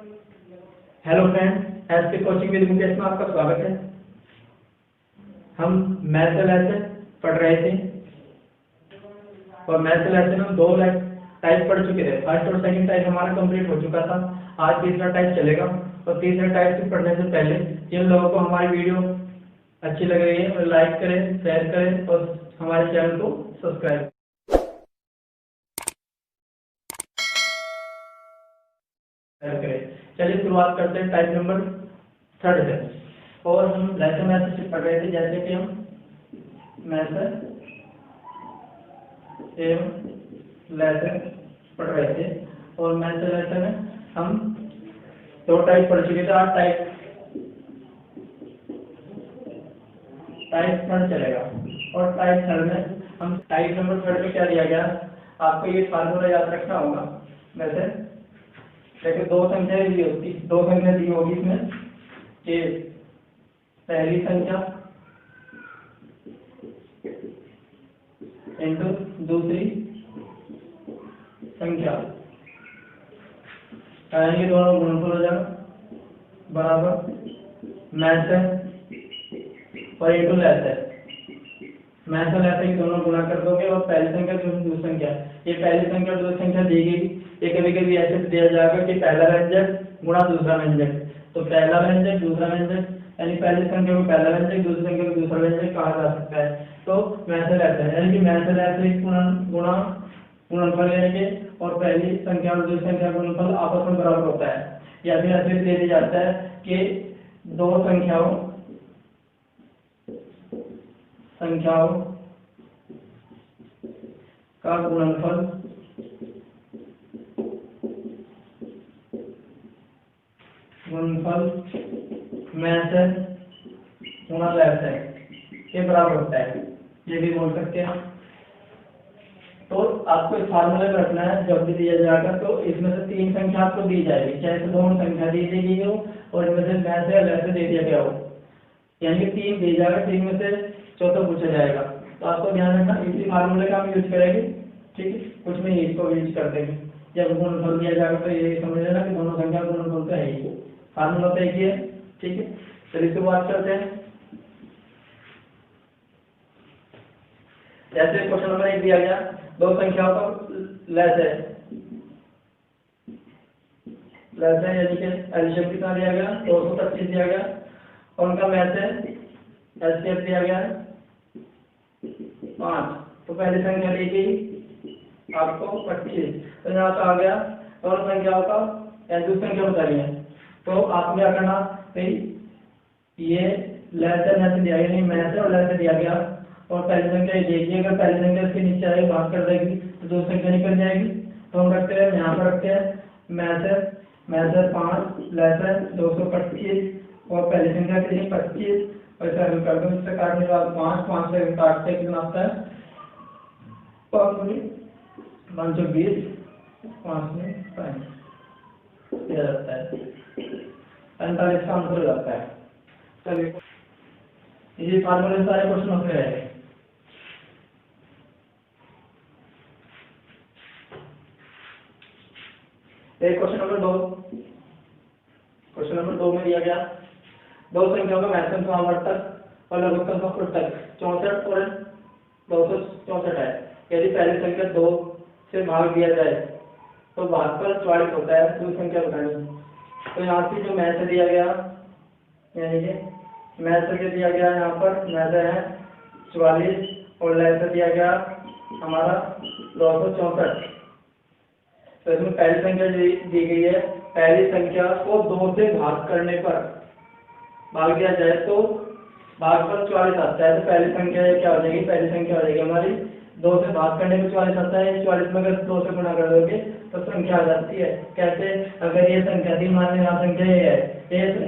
Hello friend, S के coaching with Mukesh में आपका स्वागत है। हम मैथ लेसन पढ़ रहे थे और मैथ लेसन हम दो टाइप पढ़ चुके थे। फर्स्ट और सेकंड टाइप हमारा कंप्लीट हो चुका था। आज तीसरा टाइप चलेगा और तीसरा टाइप से पढ़ने से पहले जिन लोगों को हमारी वीडियो अच्छी लग रही है वो लाइक करें, शेयर करें और हमारे चैनल को सब्सक्राइब करें। चलिए शुरुआत करते हैं टाइप नंबर 3 से। और हम मैथड से पढ़ रहे थे, जैसे कि हम मैथड एवं लेसन पढ़ रहे थे और मैथड लेसन में हम दो टाइप पढ़ चुके थे। आज टाइप 3 चलेगा और टाइप 3 में हम टाइप नंबर 3 में क्या दिया गया, आपको ये फार्मूला याद रखना होगा। वैसे देखिए दो संख्या दी होगी इसमें कि पहली संख्या इंटू दूसरी संख्या, ये दोनों गुणनफल हो जाएगा बराबर मैथड और इंटू लेसन। मैथड लेसन की दोनों गुणा कर दोगे और पहली संख्या दूसरी संख्या, ये पहली संख्या दूसरी संख्या दी गई। ये कभी कभी ऐसे दिया जाएगा कि पहला व्यंजक गुणा दूसरा व्यंजक, तो पहला व्यंजक दूसरा व्यंजक, यानी पहली संख्या को पहला व्यंजक दूसरी संख्या को दूसरा व्यंजक कहा जा सकता है। तो मैथड लेसन यानी कि मैथड लेसन गुणनफल लेंगे और पहली संख्या और दूसरी संख्या का गुणनफल आपस में बराबर होता है। या फिर ऐसे दे दिया जाता है कि दो संख्याओं का गुणनफल मैथड गुणा लेसन के बराबर होता है, ये भी बोल सकते हैं। तो आपको इस फार्मूले में रखना है, जब भी दिया जाएगा तो इसमें से तीन संख्या आपको दी जाएगी, चाहे तो दोनों संख्या दी गई हो और इनमें से मैथड या लेसन दे दिया गया हो, यानी कि तीन दी जाएगा, तीन में से चौथा पूछा जाएगा। तो आपको ध्यान रखना इसी फार्मूले का हम यूज करेंगे, ठीक है। कुछ में इसको यूज कर देंगे। जब गुणनफल दिया जाएगा तो ये समझ लेना कि दोनों संख्या गुणनफल तो है ही, फार्मूला तो एक ही है, ठीक है। चलिए शुरुआत करते हैं। जैसे क्वेश्चन नंबर 1 दिया गया, दो संख्याओं का लेसन यानी कि एलसीएम कितना दिया गया 225 दिया गया और उनका मैथड एचसीएफ दिया गया 5। तो पहली संख्या दी गई आपको 25, तो यहाँ पे आ गया दोनों संख्याओं का दूसरी संख्या बतानी है। तो आपको क्या करना, ये लेसन ऐसे दिया गया, नहीं मैथड और लेसन दिया गया और पहली संख्या ये देखिए, अगर पहली संख्या इसके नीचे आएगी भाग कर देगी तो दूसरी संख्या निकल जाएगी। तो हम रखते हैं यहाँ पर रखते हैं मैथड 5 लेसन 225 और पहली संख्या कितनी 25 और इसे हल कर दो। इससे काटने के बाद 5 से काटते कितना आता है 520 5 में 5 दिया जाता है 45 का आंसर हो जाता है। चलिए ये फार्मूले सारे क्वेश्चन होते रहे। क्वेश्चन नंबर 2 में दिया गया दो संख्याओं का महत्तम समावर्तक और लघुत्तम समवर्तक 64 और 264 है। यदि पहली संख्या 2 से भाग दिया जाए तो भागफल 44 होता है, दूसरी संख्या बतानी। तो यहाँ से जो मैथड दिया गया, यानी कि मैथड दिया गया यहाँ पर मैथड है 44 और लेसन दिया गया हमारा 264। तो इसमें पहली संख्या दी गई है, पहली संख्या को 2 से भाग करने पर भाग दिया जाए तो भागफल 44 आता है। तो पहली संख्या क्या हो जाएगी, पहली संख्या हो जाएगी हमारी 2 से भाग करने में 44 आता है। 44 में अगर 2 से गुणा कर दोगे तो संख्या आ जाती है। कैसे, अगर ये संख्या थी, मान लीजिए यहाँ संख्या ये है,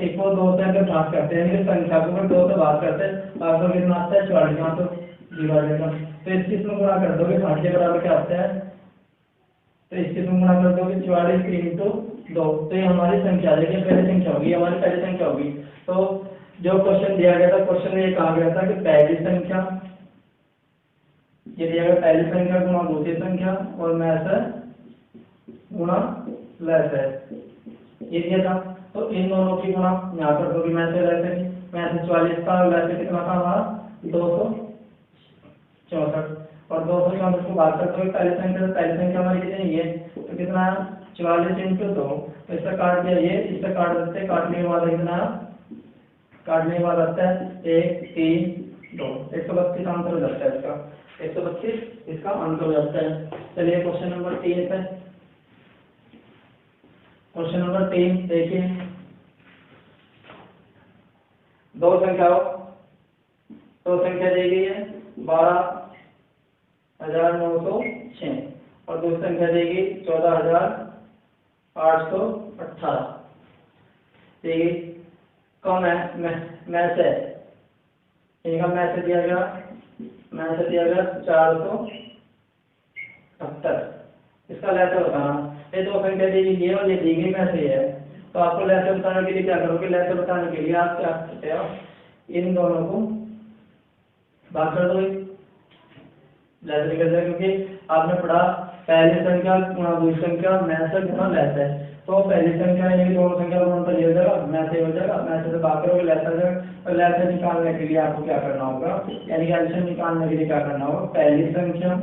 एक को 2 से अगर भाग करते हैं, संख्या को अगर 2 से भाग करते हैं भागफल कितना आता है 44, यहाँ तो 0 आ जाएगा। तो इसमें गुणा कर दोगे 60 के बराबर क्या आता है, तो इसके तुम गुणा कर दोगे 44 इंटू 2, तो ये हमारी संख्या आ जाएगी, पहली संख्या होगी, हमारी पहली संख्या होगी। तो जो क्वेश्चन दिया गया था, क्वेश्चन में ये कहा गया था कि पहली संख्या ये दिया गया, पहली संख्या गुणा दूसरी संख्या और मैथड गुणा लेसन, ये दिया था। तो इन दोनों की गुणा यहाँ कर दोगे मैं से वैसे 44 का और वैसे कितना था हमारा 264 और 264 को भाग करते हुए पहले संख्या हमारी कितनी है तो कितना 44 इंटू 2 तो इसका काट दिया ये इससे काट देते हैं काटने के बाद कितना काटने के बाद आता है 1 3 2 132 आंसर हो जाता है इसका 132 इसका आंसर हो जाता है। चलिए क्वेश्चन नंबर 3 पे क्वेश्चन नंबर 3 देखिए दो संख्या दी गई है 12,906 और दूसरी संख्या दी गई 14,818 दी गई। कम है मैसेज इनका मैसेज दिया गया 470। इसका लेटर बताना ये दो संख्या दी गई है और ये दी गई मैसेज है तो आपको लेटर बताने के लिए क्या करोगे लेटर बताने के लिए आप क्या करते हो इन दोनों को भाग कर दो लेटर निकल जाए क्योंकि आपने पढ़ा पहली संख्या गुणा दूसरी संख्या मैसेज गुणा लेटर है तो पहली संख्या यानी दोनों संख्या गुणा पर ये हो जाएगा मैसेज हो जाएगा मैसेज से भाग करोगे लेटर हो जाएगा और लेटर निकालने के लिए आपको क्या करना होगा यानी कि एलसीएम निकालने के लिए क्या करना होगा पहली संख्या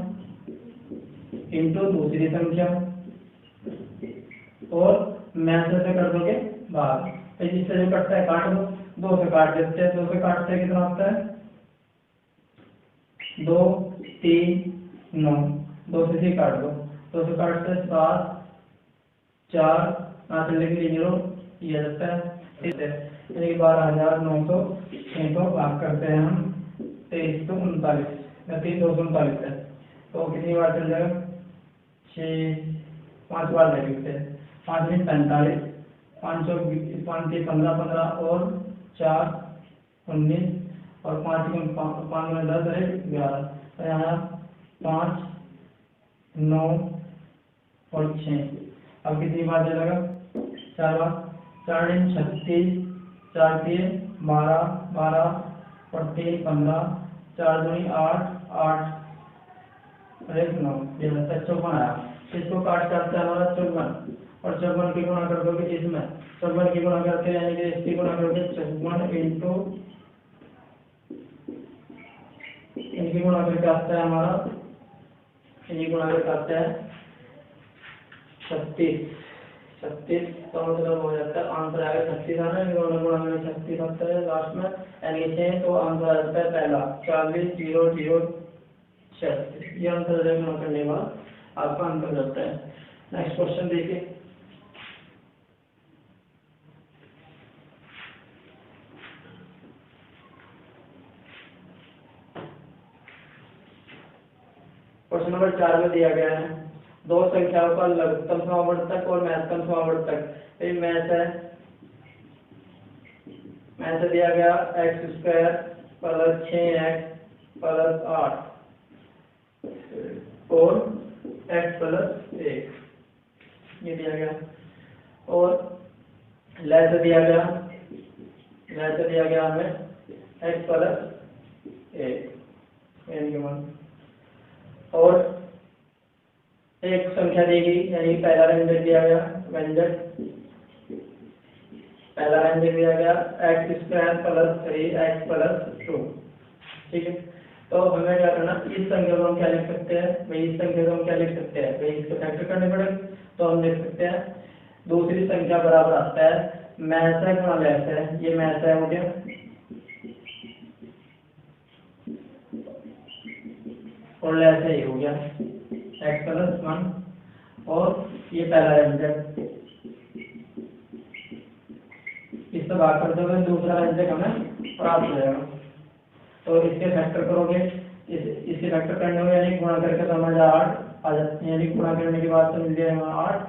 इंटू दूसरी संख्या और मैसेज से कर दोगे भाग तो जिससे जो कटता है काट दो 2 से काट देते हैं 2 से काटते हैं कितना होता है 2 3 9 2 से 3 काट दो 2 से काटते 7 4 यहाँ से लेके 0 ये रहता है 12,906 को भाग करते हैं हम 2339 या 339 है तो कितनी बार चल जाएगा 5 बार ले सकते हैं 5 में 45 5 15 15 और 4 19 और 5 में 10 है 11 तो यहाँ 5 9 और 6 अब कितनी बार चलेगा 4 बार 4 दिन 36 4 3 12 12 और 3 15 4 दूनी 8 8 और 1 9 ये 54 आया इसको काट करते हैं हमारा 54 और 54 की गुणा कर दोगे इसमें 54 की गुणा करते हैं यानी कि इसकी गुणा करोगे 54 इंटू इनकी गुणा करके आता है हमारा इनकी गुणा करके आता है 36 तो मतलब हो जाता है आंसर आएगा 36 आना है दोनों गुणा में 36 आता है लास्ट में यानी कि तो आंसर आ जाता है पहला 40,006 ये आंसर गुणा करने के बाद आपका आंसर जाता है। नेक्स्ट क्वेश्चन देखिए क्वेश्चन नंबर 4 में दिया गया है दो संख्याओं का लघुत्तम समावर्तक और महत्तम समावर्तक मैथ दिया गया x² प्लस 6x प्लस 8 और x प्लस 1 ये दिया गया और लेस दिया गया हमें x प्लस 1 और एक संख्या दी गई यानी पहला व्यंजक दिया गया x² प्लस 3x प्लस 2 ठीक है। तो हमें क्या करना इस संख्या को हम क्या लिख सकते हैं भाई इस संख्या को हम क्या लिख सकते हैं भाई इसको फैक्टर करने पड़ेगा तो हम लिख सकते हैं दूसरी संख्या बराबर आता है मैथ है गुणा लेस है ये मैथ है हो गया और लेस है ये हो गया x प्लस 1 और ये पहला व्यंजक इससे भाग करते हुए दूसरा व्यंजक हमें प्राप्त हो जाएगा तो इसके फैक्टर करोगे इसके फैक्टर करने में यानी गुणा करके तो हमारा 8 आ जाते हैं यानी गुणा करने के बाद तो मिल जाएगा 8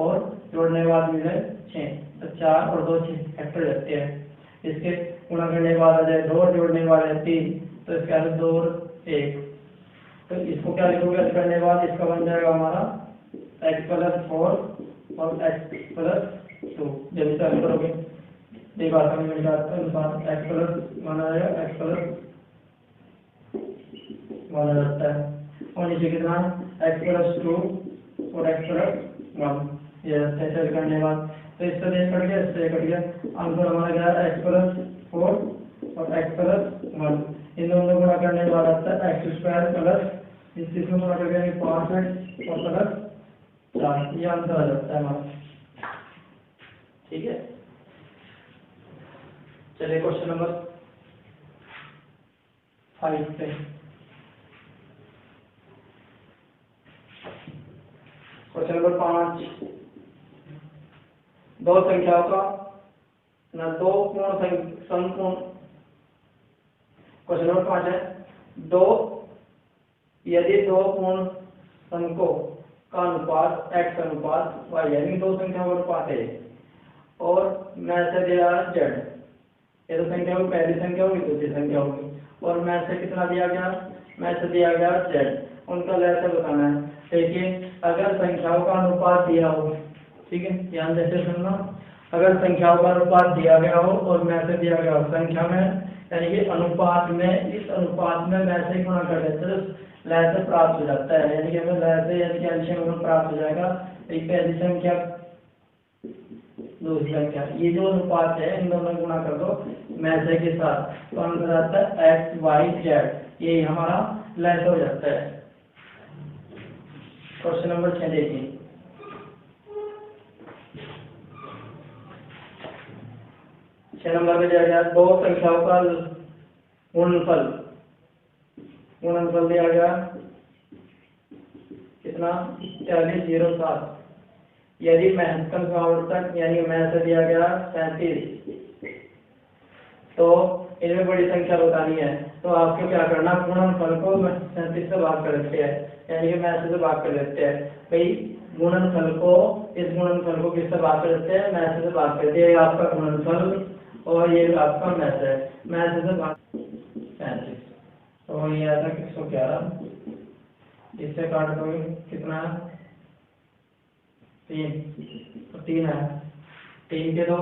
और जोड़ने के बाद मिल जाए 6 तो 4 और 2 6 फैक्टर जाते हैं इसके गुणा करने के बाद आ जाए 2 जोड़ने के बाद है 3 तो इसके बाद 2 और 1 तो इसको क्या लिखोगे करने के बाद इसका बन जाएगा हमारा x प्लस 4 और x प्लस 2 जब इसे हल करोगे ये बात हमें मिल जाता है अनुसार x प्लस 1 आएगा x प्लस 1 आ जाता है और नीचे कितना x प्लस 2 और x प्लस 1 ये रहता है करने के बाद तो इससे ये कट गया, इससे कट गया, आंसर हमारा क्या है x+4 और x+1, इन दोनों को गुणा करने के बाद आता है x² प्लस इस चीज को गुणा करके 5x और प्लस 4, ये आंसर आ जाता है हमारा। ठीक है, चलिए क्वेश्चन नंबर 5 पे। क्वेश्चन नंबर 5, दो संख्याओं का ना दो पूर्ण समपूर्ण। क्वेश्चन नंबर 5 है, यदि दो पूर्ण संख्याओं का अनुपात x अनुपात y, यानी दो संख्याओं का अनुपात है और मैं से दिया z, ये तो संख्या होगी, पहली संख्या होगी, दूसरी संख्या होगी, और मैं से कितना दिया गया, मैं से दिया गया z, उनका लहर बताना है। देखिए अगर संख्याओं का अनुपात दिया हो, ठीक है, ध्यान देते सुनना, अगर संख्याओं का अनुपात दिया गया हो और मैं से दिया गया हो संख्या में, यानी कि अनुपात में, इस अनुपात में मैं से गुणा कर देते हैं तो लहर से प्राप्त हो जाता है, यानी कि हमें लहर से यानी कि एलसीएम में प्राप्त हो जाएगा। एक पहली संख्या दूसरी संख्या, ये जो अनुपात है इन दोनों गुणा कर दो मैं से के साथ, तो आंसर आता है x y z, ये हमारा लहर हो जाता है। क्वेश्चन नंबर 6 देखिए, नंबर में दिया गया दो संख्याओं का गुणनफल दिया गया कितना 4307, यदि महत्तम समावर्तक यानी मैं से दिया गया 37, तो इनमें बड़ी संख्या बतानी है, तो आपको क्या करना, गुणनफल को 37 से भाग कर देते हैं, यानी कि मैं से भाग कर देते हैं भाई, गुणनफल को, इस गुणनफल को किससे भाग कर देते हैं, मैं से भाग करते हैं, आपका गुणनफल और ये आपका मैथ है, मैथ से भाग 37, तो ये आता है 111, इससे काट दोगे कितना है 3, तो 3 है, 3 के 2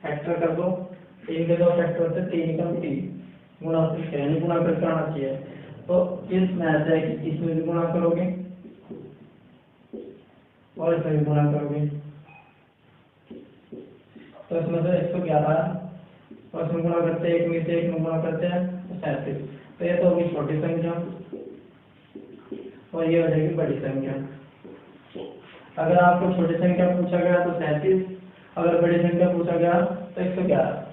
फैक्टर कर दो, 3 के 2 फैक्टर से 3 का 3 गुणा से यानी गुणा करके आना चाहिए, तो इस मैथ है कि इसमें भी गुणा करोगे और इसमें भी गुणा करोगे, तो इसमें से 111 और इसमें गुणा करते हैं, एक में से एक में गुणा करते हैं 37, तो ये तो होगी छोटी संख्या और ये हो जाएगी बड़ी संख्या। अगर आपको छोटी संख्या पूछा गया तो 37, अगर बड़ी संख्या पूछा गया तो 111।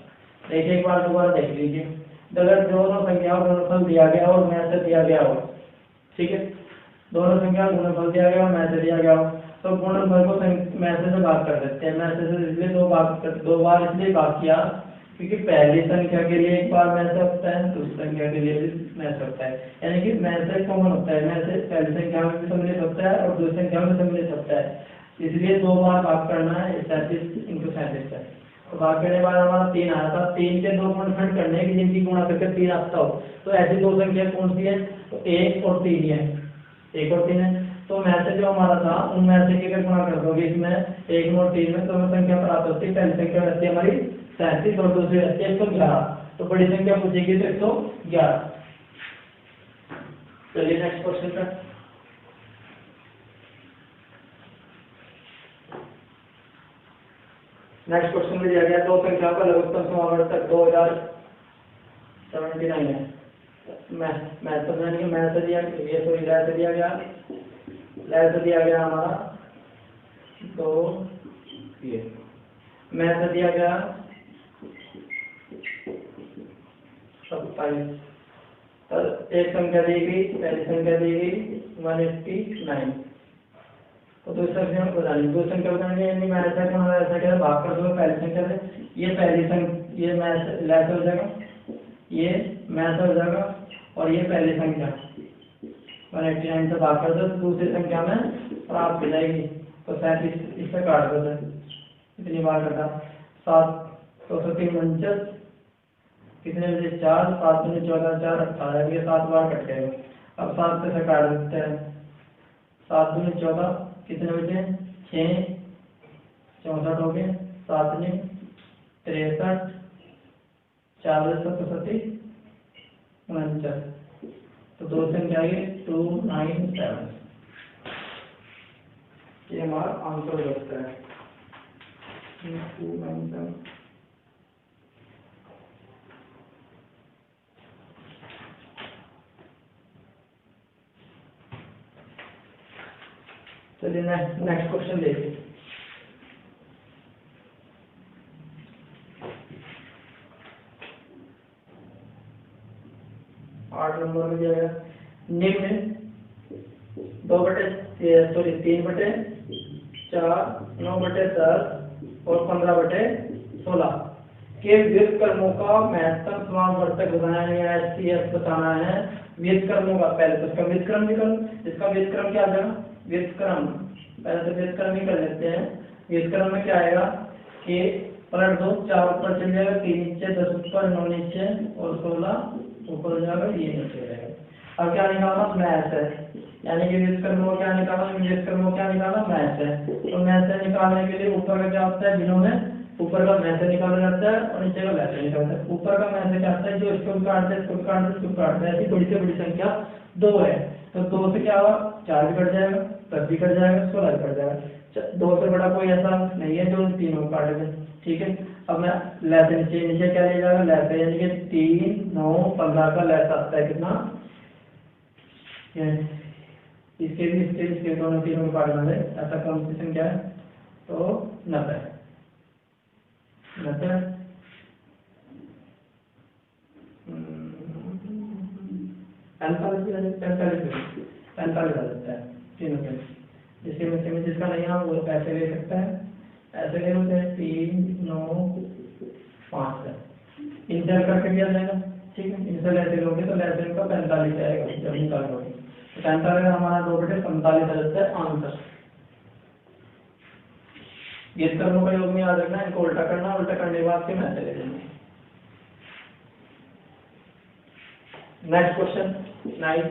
देखिए एक बार दोबारा देख लीजिए, अगर दोनों संख्याओं का गुणनफल दिया गया और मैथ दिया गया हो, ठीक है, दोनों संख्या गुणनफल दिया गया और मैथ दिया गया हो, तो गुणनफल को मैथ से भाग कर देते हैं, मैथ से इसलिए दो बार इसलिए भाग किया क्योंकि पहली संख्या के लिए एक बार मैथ होता है, दूसरी संख्या के लिए भी मैथ होता है, यानी कि मैथ कॉमन होता है, मैथ पहली संख्या में भी सम्मिलित होता है और दूसरी संख्या में सम्मिलित होता है, इसलिए दो बार भाग करना है, 37 × 37 है, तो भाग करने के बाद हमारा 3 आया था, 3 के 2 गुणनफल करने की जिनकी गुणा करके 3 आता हो, तो ऐसी दो संख्या कौन सी है, तो 1 और 3 है, 1 और 3 है, तो मैथ जो हमारा था उन मैथ के अगर गुणा कर दोगे इसमें 1 और 3 में, तो हमें संख्या प्राप्त होती है, पहली संख्या रहती है हमारी 37 और दूसरी रहती है 111, तो बड़ी संख्या पूछेगी तो 111। चलिए नेक्स्ट क्वेश्चन पे, नेक्स्ट क्वेश्चन में दिया गया दो संख्याओं का लघुत्तम समावर्तक 2079 है, मैथ तो मैंने मैथ से दिया, ये तो लहर से दिया गया, लहर से दिया गया हमारा तो ये मैथ से दिया गया 27, पर एक संख्या दी गई, पहली संख्या दी गई 189, तो दूसरी संख्या बतानी, दूसरी संख्या बतानी यानी मैं ऐसा क्या ऐसा क्या भाग कर दूंगा पहली संख्या से, ये पहली संख्या ये मैथ लैस हो जाएगा, ये मैथ हो जाएगा और ये पहली संख्या 189 से भाग कर दो, दूसरी संख्या में प्राप्त हो जाएगी, तो 37 इससे काट दो, इतनी बार कटा 7, तो 3 कितने बजे 4, 7 दूनी 14, 4 18, ये 7 बार कट गए, अब 7 से काट देते हैं, 7 दूनी 14 कितने बजे 6, 64 हो गए, 7 ने 63, 4 77 49, तो दो संख्या आई 297, ये हमारा आंसर हो सकता है। 297। चलिए नेक्स्ट क्वेश्चन देखिए। आठ नंबर में दिया गया निम्न 3/4, 9/10 और 15/16 के व्युत्क्रमों का महत्तम समावर्तक बताना है या एचसीएफ बताना है। व्युत्क्रमों का पहले तो इसका व्युत्क्रम निकल, इसका व्युत्क्रम क्या आ जाएगा, व्युत्क्रम पहले तो व्युत्क्रम ही कर लेते हैं। व्युत्क्रम में क्या आएगा कि पलट दो, 4 ऊपर चल जाएगा, 3 नीचे, 10 ऊपर, 9 नीचे और 16 ऊपर हो जाएगा, ये नीचे हो जाएगा। अब क्या निकालना, मैथ है, यानी कि व्युत्क्रम को क्या निकालना, व्युत्क्रम को क्या निकालना, मैथ है। तो मैथ से निकालने के लिए ऊपर का क्या होता है, जिन्होंने ऊपर का मैथ से निकाला जाता है और नीचे का मैथ से निकालता है। ऊपर का मैथ से क्या होता है, जो इसको काटते हैं, इसको काटते हैं, इसको काटते हैं, ऐसी बड़ी से बड़ी संख्या 2 है। तो 2 से क्या हुआ, 4 भी कट जाएगा, 10 भी कट जाएगा, 16 भी कट जाएगा। 2 से बड़ा कोई ऐसा नहीं है जो तीनों काटेगा, ठीक है। अब मैं लैस नीचे नीचे क्या ले जाएगा, लैस यानी कि 3, 9, 15 का लैस आता है कितना, इसके दोनों तीनों में काटना है, ऐसा कॉम्पिटिशन क्या है, तो 90 पैंतालीस आ जाता है तीनों में। जिसका नहीं है वो पैसे ले सकता है, ऐसे ले होते हैं 3, 9, 5 है, इंटर करके दिया जाएगा, ठीक है। इंटर ऐसे लोगे तो लैस का 45 आएगा जब निकालोगे। 45 हमारा 2/45 आ जाता है आंसर। व्युत्क्रमों का योग में याद रखना, इनको उल्टा करना, उल्टा करने के बाद के मैथ ले लेंगे। नेक्स्ट क्वेश्चन 9,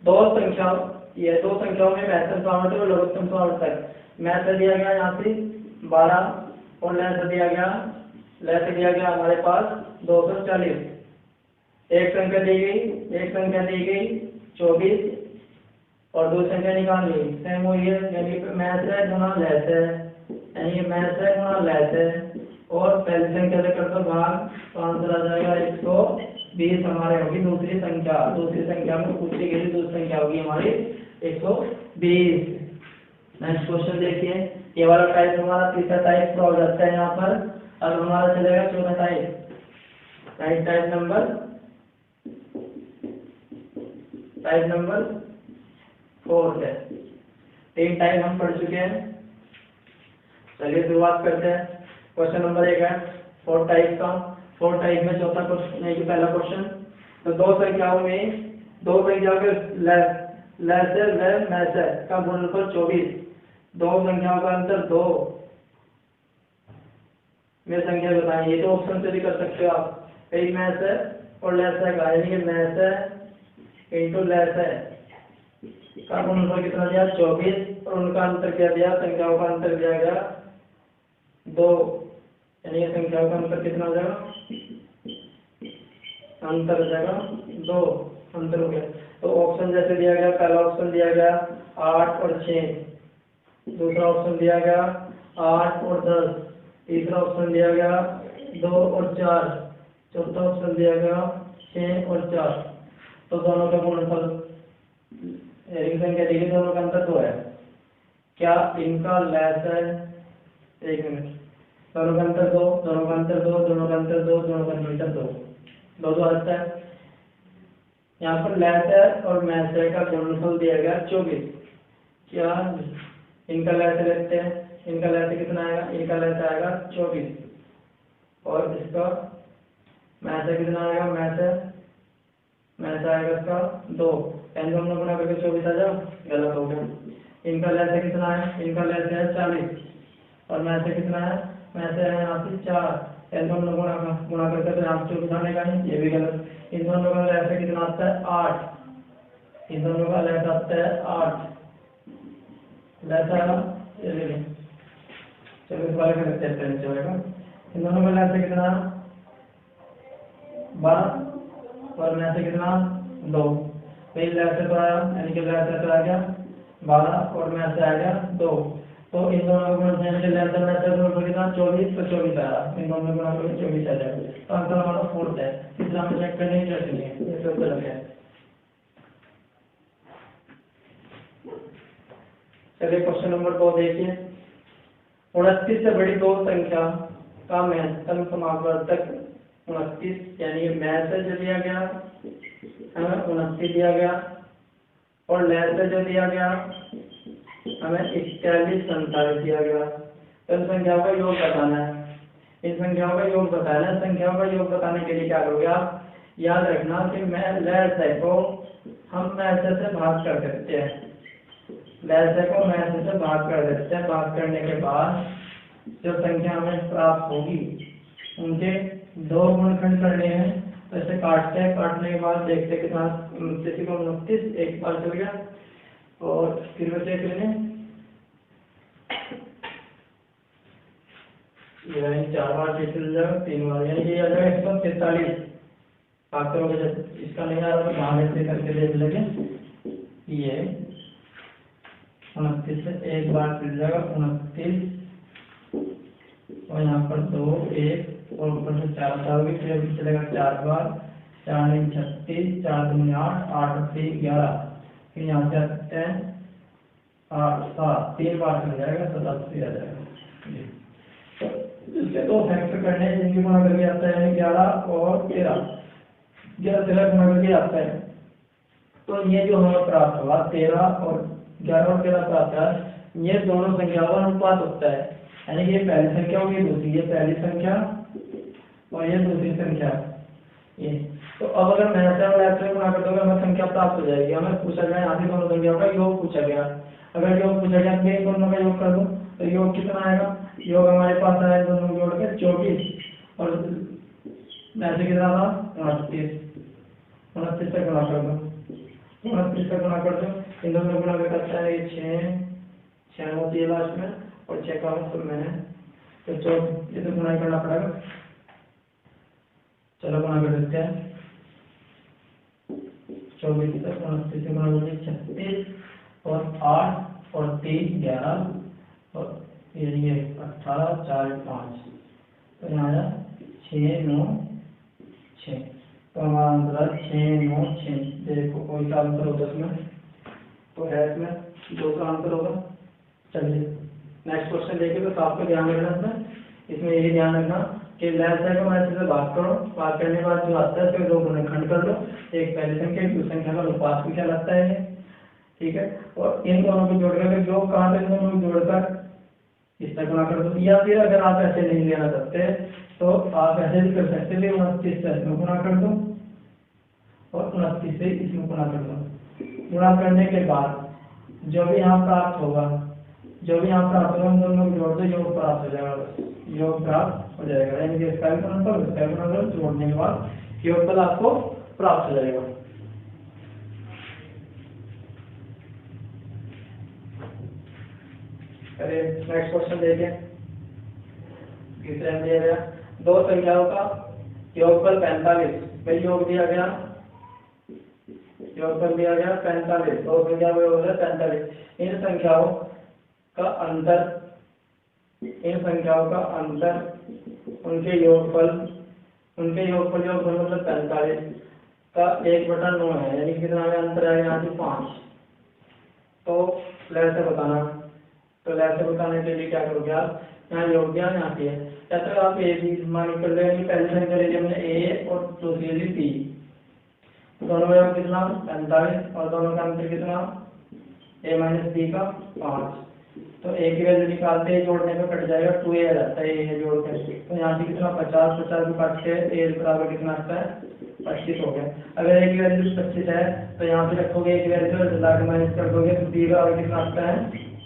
दो संख्याओं में महत्तम समावर्तक और लघुत्तम समावर्तक। मैथ दिया गया यहाँ से 12 और लैस दिया गया हमारे पास 240। एक संख्या दी गई 24 और दो संख्या निकालनी सेम वही है, यानी मैथ है गुना लैस है, यानी मैथ है गुना लैस है। और पहली संख्या से कर दो भाग तो आंसर आ जाएगा 120 हमारे होगी दूसरी संख्या में पूछी गई दूसरी संख्या होगी हमारी 120। नेक्स्ट क्वेश्चन देखिए, ये वाला टाइप हमारा तीसरा टाइप पूरा हो जाता है यहाँ पर। अब हमारा चलेगा चौथा टाइप, टाइप नंबर 4 है। 3 टाइप हम पढ़ चुके हैं, चलिए शुरुआत करते हैं। क्वेश्चन नंबर 1 है 4 टाइप का। 4 टाइप में चौथा क्वेश्चन नहीं कि पहला क्वेश्चन, तो दो संख्याओं के लैसर व मैसर का गुणनफल 24, दो संख्याओं का अंतर 2 में संख्या बताएं। ये तो ऑप्शन से भी कर सकते हो आप, कई मैसर और लैसर का, यानी कि मैसर इंटू लैसर का गुणनफल कितना दिया 24 और उनका अंतर क्या दिया, संख्याओं का अंतर दिया गया 2, यानी संख्याओं का अंतर कितना हो जाएगा, अंतर हो जाएगा 2, अंतर हो गया। तो ऑप्शन जैसे दिया गया, पहला ऑप्शन दिया गया 8 और 6, दूसरा ऑप्शन दिया गया 8 और 10, तीसरा ऑप्शन दिया गया 2 और 4, चौथा ऑप्शन दिया गया 6 और 4। तो दोनों का गुणनफल संख्या देखिए, दोनों का अंतर 2 है। क्या इनका लैसर, एक मिनट, दोनों का अंतर 2, दोनों का अंतर 2, दोनों का अंतर 2, दोनों का अंतर 2 आता है। यहाँ पर लैसर और मैसर का गुणनफल दिया गया 24। क्या इनका लैसर लेते हैं, इनका लैसर कितना आएगा, इनका लैसर आएगा 24 और इसका मैसर कितना आएगा, मैसर आएगा इसका 2, यानी दोनों गुणा करके 24 आ जाओ, गलत हो गया। इनका लैसर कितना है, इनका लैसर है 40 और मैसर कितना है, मैसर है यहाँ से 4, यानी दोनों गुणा करके तो यहाँ 24 आने का नहीं, ये भी गलत। इन दोनों का लैसर कितना आता है 8, इन दोनों का लैसर आता है 8 लैसर, चलो इस वाले का लेते हैं, चलेगा। इन दोनों का लैसर कितना 12 और मैसर कितना 2, पहले लैसर तो आया, यानी कि लैसर तो आ गया 12 और मैसर आ गया 2, तो इन दोनों का गुणा से कितना 24, तो 24 आया, इन दोनों में गुणा करके 24 आ जाएगा। तो आंसर हमारा 4 है। तीसरा में चेक करने की जरूरत नहीं है, ये सब गलत है। चलिए क्वेश्चन नंबर 2 देखिए। 29 से बड़ी दो संख्या का महत्तम समावर्तक 29 यानी मैसेज जो दिया गया हमें 29 दिया गया, और लैसे जो दिया गया हमें 41 47 दिया गया। तो इन संख्याओं का योग बताना है, इन संख्याओं का योग बताना है। संख्याओं का योग बताने के लिए क्या करोगे आप, याद रखना कि मैं लैसे को हम मैसे से भाग कर देते हैं, लैसे को मैसे से भाग कर देते हैं। भाग करने के बाद जो संख्या हमें प्राप्त होगी उनके दो गुणनखंड करने हैं। तो ऐसे काटते हैं, काटने के बाद देखते हैं कितना 29 को 29 एक बार चल गया, और फिर बचे कितने, ये 4 बार चल जाएगा, 3 बार यानी ये आ जाएगा 143। भागते हो जब इसका नहीं आ रहा तो भाग से करके देख लेंगे। ये 29 से एक बार चल जाएगा 29, और यहाँ पर 2 1 और ऊपर से 4 जाओगे, फिर चलेगा 4 बार, 4 9 36, 4 2 8, 8 3 11, फिर यहाँ से आ सकते हैं 8 7, 3 बार चल जाएगा, 87 आ जाएगा। तो इसके दो फैक्टर करने हैं जिनकी गुणा करके आता है 11 और 13, 11 13 गुणा करके आता है। तो ये जो हमें प्राप्त हुआ 13 और 11 और 13 प्राप्त है, ये दोनों संख्याओं का अनुपात होता है। यानी कि ये पहली संख्या होगी, दूसरी ये पहली संख्या और ये दूसरी संख्या ये। तो अब अगर मैं ऐसे और ऐसे गुणा कर दूंगा हमें संख्या प्राप्त हो जाएगी। हमें पूछा गया यहाँ से दोनों संख्याओं का योग पूछा गया, अगर योग पूछा गया तो इन दोनों का योग कर दो, तो योग कितना आएगा, योग हमारे पास आया दोनों जोड़ के 24, और ऐसे कितना था 29, 29 से गुणा कर दो, 29 से गुणा कर दो, इन दोनों गुणा करता है 6 होती है लास्ट में, और 6 का मतलब मैंने तो ये तो गुणा करना पड़ेगा। चलो गुणा कर देते हैं, 24 से 29 से गुणा करेंगे 36, और 8 और 3 11, और ये 18 4 5, तो यहाँ आया 6 9 6। तो हमारा आंसर 6 9 6। देखो कोई सा आंसर होगा इसमें, तो है इसमें 2 का आंसर होगा। चलिए नेक्स्ट क्वेश्चन देखिए। तो आपको ध्यान रखना इसमें यही ध्यान रखना कि लैसे को मैसे से भाग करो, भाग करने के बाद जो आता है फिर दो गुणनखंड कर लो, एक पहली संख्या एक दूसरी संख्या का अनुपात भी क्या लगता है, ठीक है। और इन दोनों को जोड़कर योग कहाँ तक, दोनों को जोड़कर इस तक गुणा कर दो, या फिर अगर आप ऐसे नहीं लेना चाहते तो आप ऐसे भी कर सकते हैं, 29 से इसमें गुणा कर दो और 29 से इसमें गुणा कर दो। गुणा करने के बाद जो भी यहाँ प्राप्त होगा, जो भी यहाँ प्राप्त होगा, उन दोनों को जोड़ दो, योग प्राप्त हो जाएगा, योग प्राप्त हो जाएगा। यानी कि इसका भी गुणनफल इसका भी गुणनफल जोड़ने के बाद योगफल आपको प्राप्त हो जाएगा। अरे नेक्स्ट क्वेश्चन देखें। तीसरे में दिया गया दो संख्याओं का योगफल 45, भाई योग दिया गया, योगफल दिया गया 45, दो संख्याओं का योग है 45। इन संख्याओं का अंतर, इन संख्याओं का अंतर उनके योगफल मतलब 45 का 1/9 है, यानी कितना अंतर है यहाँ से 5। तो लैसे बताना, तो लैसे बताने के लिए क्या करोगे आप, यहाँ योग दिया यहाँ पे है, या तो आप ए भी मान कर ले, पहली संख्या ले हमने ए और दूसरी ली बी, दोनों का योग कितना 45, और दोनों का अंतर कितना a माइनस बी का 5। तो ए की वैल्यू निकालते हैं, जोड़ने में कट जाएगा 2a आ जाता है, ये जोड़ कर, तो यहाँ से कितना 50 50 को काट के a बराबर कितना आता है 25 हो गया। अगर a की वैल्यू 25 है तो यहाँ पे रखोगे a की वैल्यू लाके माइनस कर दोगे तो b बराबर कितना आता है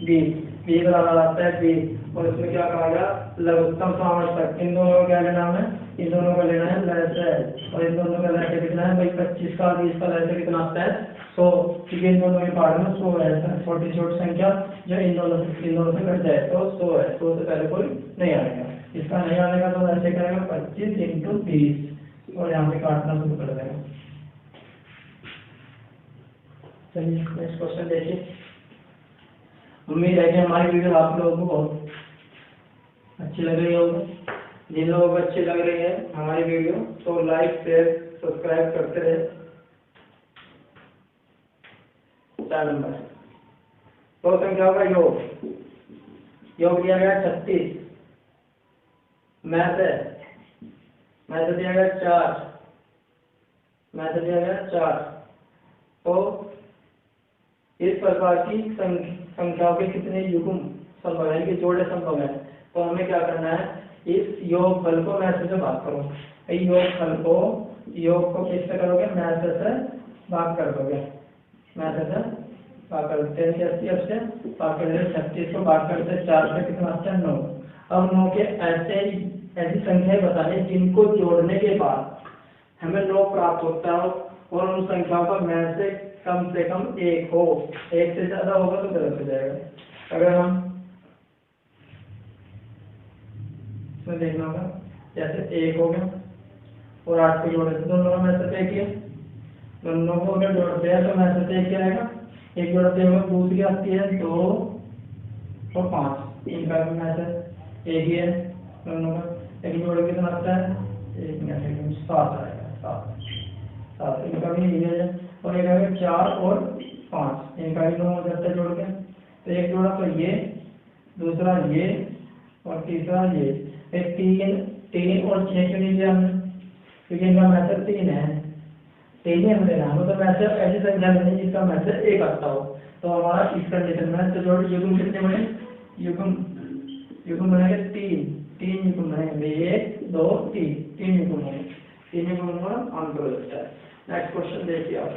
20, b बराबर आता है 20। और इसमें क्या कहा गया, लघुत्तम सामर्थ्य। इन दोनों का क्या लेना है, इन दोनों का लेना है लैसे, और इन दोनों का लैसे कितना है भाई 25 का 20 का लैसे कितना आता है 100, क्योंकि इन दोनों के पार्ट में 100 है, छोटी छोटी संख्या जो इन दोनों से कट जाए तो 100 है, 100 से पहले कोई नहीं आएगा। इसका नहीं आने का तो ऐसे करेगा 25 × 20, और यहाँ पे काटना शुरू कर देगा। चलिए नेक्स्ट क्वेश्चन देखिए। उम्मीद है कि हमारी वीडियो आप लोगों को बहुत अच्छी लग रही होगी। जिन लोगों को अच्छी लग रही है हमारी वीडियो तो लाइक शेयर सब्सक्राइब करते रहे। 4 नंबर दो संख्याओं का योग। योग दिया गया 36, मैथ दिया गया 4, मैथ दिया गया 4। तो इस प्रकार की संख्याओं के कितने युग्म संभव है कि जोड़े संभव है। तो हमें क्या करना है, इस योगफल को मैथ से भाग करो। योग को किससे करोगे, मैथ से भाग कर दोगे। मैथ से भाग कर 10 के 80 अब से भाग कर 36 को भाग करते 4 से कितना आता है 9। अब 9 के ऐसी संख्याएं बताने जिनको जोड़ने के बाद हमें 9 प्राप्त होता हो और उन संख्याओं का मैथ से कम 1 हो। 1 से ज्यादा होगा तो गलत हो जाएगा। अगर हम इसमें देखना होगा, जैसे 1 हो गया और 8 को जोड़े तो दोनों का मैथ से 1 है। दोनों को अगर जोड़ते हैं तो मैथ से 1 क्या आएगा, 1 जोड़ते हैं दूसरी आती है 2 और 5, इनका भी मैथ 1 ही है। दोनों का एक जोड़ के कितना आता है, 1 में 7 आएगा, 7 इनका भी यही है। और एक आएगा 4 और 5, इनका भी 9 हो जाता है जोड़ के। तो एक जोड़ा तो ये, दूसरा ये और तीसरा ये। एक 3 और 6 क्यों नहीं दिया हमने, क्योंकि इनका मैथ 3 है। 3 ही हमें लेना, तो मैथ ऐसी संख्या लेनी जिसका मैथ 1 आता हो। तो हमारा इस कंडीशन में तो जोड़ युग्म कितने बने, युग्म बनेंगे 3 युग्म बनेंगे, 1 2 3 युग्म होंगे। 3 युग्म का आंसर हो जाता है। नेक्स्ट क्वेश्चन देखिए आप।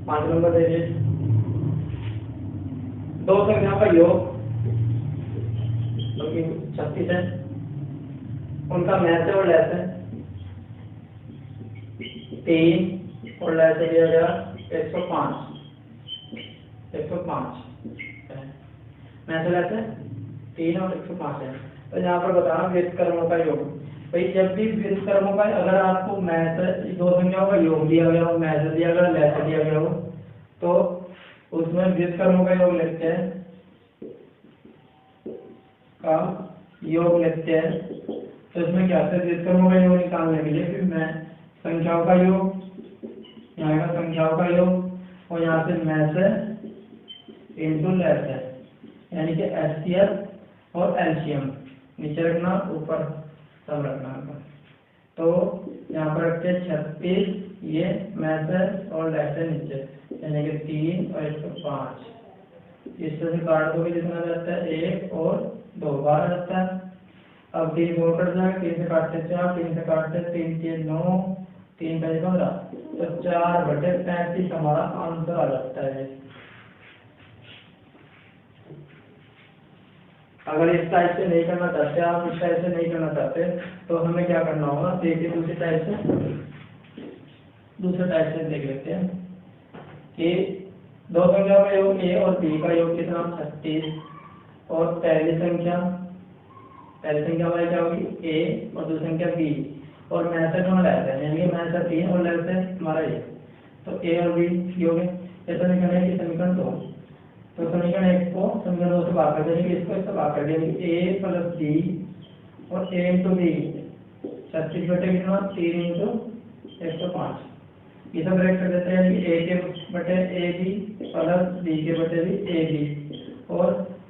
पांच नंबर देखिए, दो संख्याओं का योग 36 है, उनका मैथ और लेस है 3 और लेस दिया गया 105 मैथ लेस है 3 और 105 है। तो यहाँ पर बताना व्युत्क्रमों का योग। भाई जब भी व्युत्क्रमों का, अगर आपको मैथ दो संख्याओं का योग दिया गया हो, मैथ दिया गया, लेस दिया गया हो, तो उसमें व्युत्क्रमों का योग लिखते हैं, का योग लिखते हैं। तो इसमें क्या है, व्युत्क्रमों का योग निकालने के लिए फिर मैं संख्याओं का योग, यहाँ का संख्याओं का योग और यहाँ से मैथ इनटू लेस है, यानी कि एचसीएफ और एलसीएम नीचे रखना, ऊपर सब रखना होगा। तो यहाँ पर रखते हैं 36, ये मैथ और लेस है नीचे, यानी कि 3 और 105। इससे से काट दोगे जितना रहता है 1 और 2 बार रहता है। अब 3 जोड़ कर जाएगा, 3 से काटते 4, 3 से काटते 3 के 9, 3 का 15, तो 4/35 हमारा आंसर आ जाता है। अगर इस टाइप से नहीं करना चाहते, आप इस टाइप से नहीं करना चाहते, तो हमें क्या करना होगा, देखिए दूसरे टाइप से देख लेते हैं कि दो संख्या का योग ए और बी का योग कितना 36, और पहली संख्या हमारी क्या होगी ए और दूसरी संख्या बी, और मैथ कौन लेते हैं, यानी कि मैथ 3 और लेते हैं हमारा ये, तो ए और बी योग है। ऐसा समीकरण है कि समीकरण 2, तो समीकरण 1 को समीकरण 2 से भाग कर देंगे, इसको इससे भाग कर देंगे, ए प्लस बी और ए इंटू बी 36 बटे कितना 3 इंटू 105, ये सब ब्रेक कर देते हैं, ए के बटे ए बी प्लस बी के बटे बी ए बी, और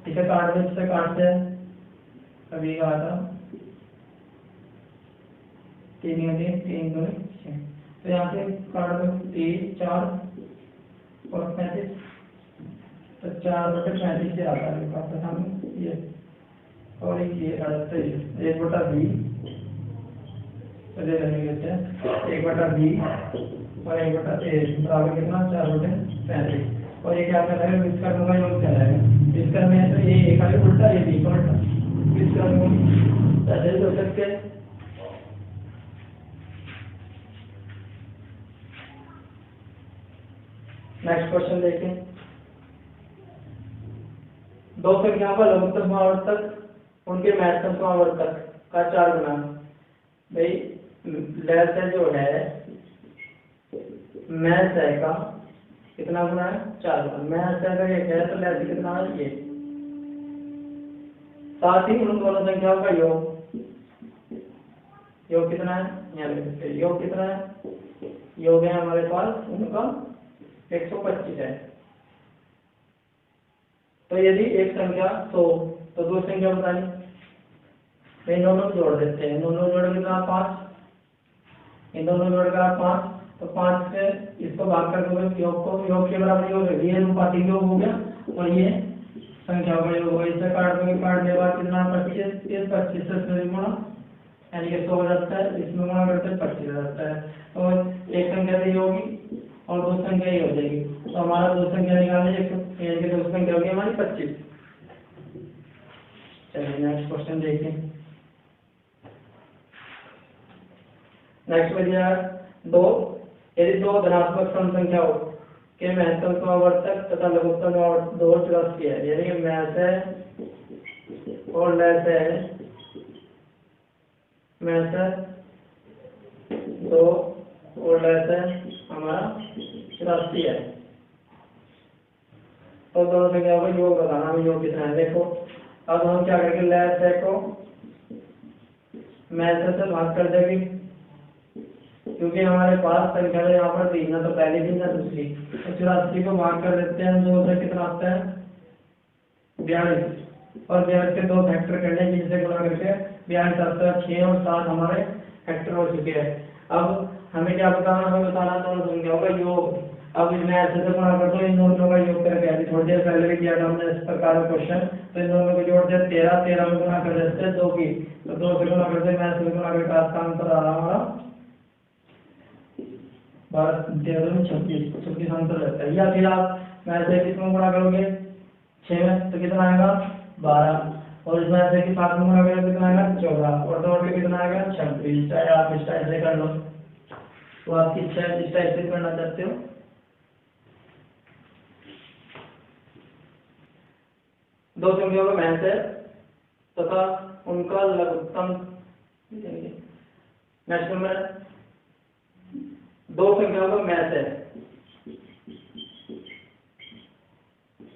इसे काटते हैं अभी कहा था 3 2 6, तो यहाँ से काट दो 3 4 और 35, तो 4/35 से आता है आपका सामने ये, और ये आता है 1/b, चलिए लेते हैं 1/b और 1/a बराबर कितना 4/35, और ये क्या कर रहा है, व्युत्क्रम का योग चला है। व्युत्क्रम में है तो ये a का भी उल्टा, ये b का उल्टा, व्युत्क्रम ऐसे हो सकते हैं। नेक्स्ट क्वेश्चन देखें। दो संख्याओं का लघुत्तम समावर्तक उनके महत्तम समावर्तक का 4 गुना। भाई लेस है जो है मैथ है का कितना गुना है? 4 गुना। मैथ है का ये है तो लेस कितना है? ये। साथ ही उन दोनों संख्याओं का योग कितना है? यहाँ लिख सकते हैं। योग कितना है? योग है हमारे पास उनका 125 है। तो यदि एक संख्या 100 तो दो संख्या बतानी, इन दोनों को जोड़ देते हैं। दोनों जोड़ कितना? 5। इन दोनों जोड़ कर 5 तो 5 से इसको भाग कर दोगे योग को, योग के बराबर योग है, ये अनुपातिक योग हो गया और ये संख्याओं का योग होगा। इससे काट दोगे, काटने के बाद कितना? 25। इस 25 से इसमें गुणा यानी कि 100 हो जाता है, इसमें गुणा करते हैं 25 हो जाता है। और एक संख्या से होगी और दो संख्या ही हो जाएगी। तो हमारा दो संख्या निकालने यानी कि दो संख्या होगी हमारी 25। चलिए नेक्स्ट क्वेश्चन देखें। नेक्स्ट बचा दो, यदि दो धनात्मक सम संख्याओं के महत्तम समावर्तक तथा लघुत्तम समावर्तक दो 84 है, यानी कि मैथ है और लेस है, मैथ है दो और लेस है हमारा 84 है। तो दोनों संख्याओं का योग बताना, योग कितना है? देखो अब हम क्या करेंगे, लेस है को मैथ से भाग कर देंगे क्योंकि हमारे पास संख्या यहाँ पर 3 है तो पहले दिन है दूसरी, तो 84 को भाग कर देते हैं। 2 से कितना आता है? 42 और 42 के 2 फैक्टर करने जिनसे गुणा करके 42 आता है। 6 और 7 हमारे फैक्टर हो चुके हैं। अब हमें क्या बताना? हमें बताना दोनों संख्याओं का योग। अब इसमें ऐसे से गुणा कर दो इन दोनों का योग करके, अभी थोड़ी देर पहले भी किया था हमने इस प्रकार का क्वेश्चन। तो इन दोनों को जोड़ दिया 13 में गुणा कर देते हैं 2 की, तो 2 से गुणा करते हैं, मैथ से गुणा करके आपका आंसर आ रहा हमारा 26 आंसर रहता है। या फिर आप मैथ से किसमें गुणा करोगे? 6 में, तो कितना आएगा? 12 और इसमें ऐसे कि 7 में गुणा करोगे कितना आएगा? 14 और 2 में कितना आएगा? 26। चाहे आप इस टाइप से कर लो, तो आपकी इच्छा है जिस टाइप से करना चाहते हो। दो संख्याओं का मैथ है तथा उनका लघुत्तम। नेक्स्ट नंबर, दो संख्याओं का मैथ है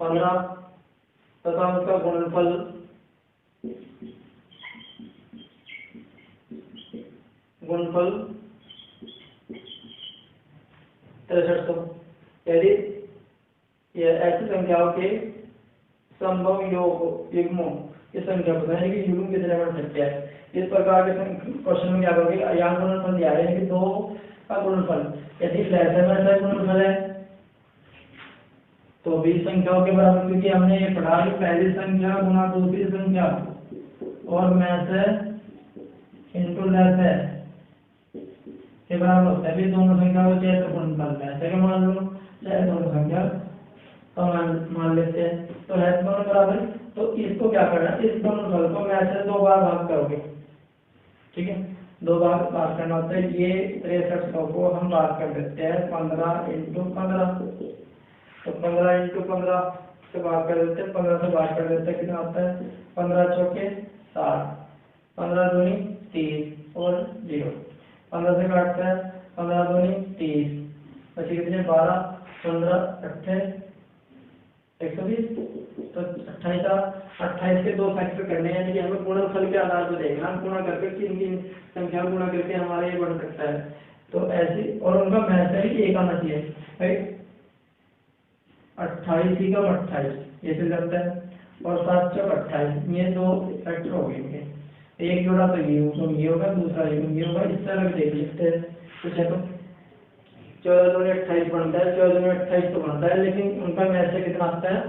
15 तथा उनका गुणनफल 6300। यदि यह ऐसी संख्याओं के संभव युग्मों की संख्या बताएं कि युग्म कितने बन सकते हैं। इस प्रकार के क्वेश्चन में क्या करोगे? यहाँ गुणनफल दिया है कि 2 का गुणनफल यदि लेस गुणनफल है तो 20 संख्याओं के बराबर, क्योंकि हमने ये पढ़ा कि पहली संख्या गुना दूसरी संख्या और मैथ है इंटू लेस है के बराबर होता है। भी दोनों संख्याओं को चाहे तो गुणनफल ऐसे का मान लो, चाहे दोनों संख्या तो मान लेते हैं, तो है दोनों बराबर। तो इसको क्या करना है? इस गुणनफल को मैथ से 2 बार भाग करोगे, ठीक है? 2 बार भाग करना होता है। ये 6300 को हम भाग कर देते हैं 15 इंटू 15, तो 15 इंटू 15 से भाग कर देते हैं, 15 से भाग कर देते हैं, कितना आता है? 15 चौके 60, 15 दूनी 30 और 0, 15 से काटते हैं, 15 दूनी 30, बची कितने? 12, 15 28 120, तो 28 के 2 फैक्टर करने हैं, यानी कि हमें गुणनफल के आधार पर देखना, गुणा करके किन संख्या गुणा करके हमारे ये बन सकता है। तो ऐसी, और उनका मैथ है कि 1 आना चाहिए, राइट? 28 ही का 28 ये चल जाता है और 7 चौक 28, ये 2 फैक्टर हो गए। एक जोड़ा तो ये होगा, दूसरा ये होगा, इस तरह देख लेते हैं। तो चलो 14 दूनी 28 बनता है, 14 दूनी 28 तो बनता है, लेकिन उनका मैथ से कितना आता है?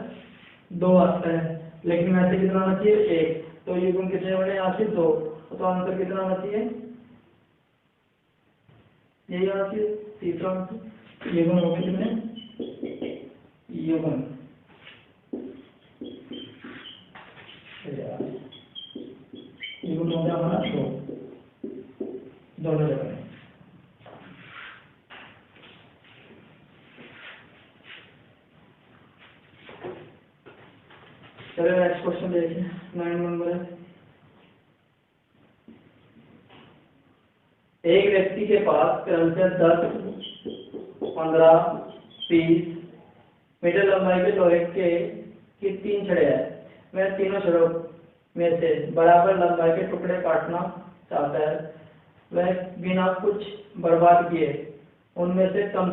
2 आता है, लेकिन मैथ से कितना आना चाहिए? 1। तो ये गुण कितने बने? यहाँ से 2, तो आंसर कितना आना चाहिए? यही आना चाहिए, तीसरा आंसर। ये गुण हो गए कितने? ये गुण हो गया हमारा 2, दोनों जगह। नेक्स्ट क्वेश्चन देखिए 9 नंबर है। एक व्यक्ति के पास क्रमशः 10, 15, 20 मीटर लंबाई के लोहे की 3 छड़े हैं। वह तीनों छड़ों में से बराबर लंबाई के टुकड़े काटना चाहता है। वह बिना कुछ बर्बाद किए उनमें से कम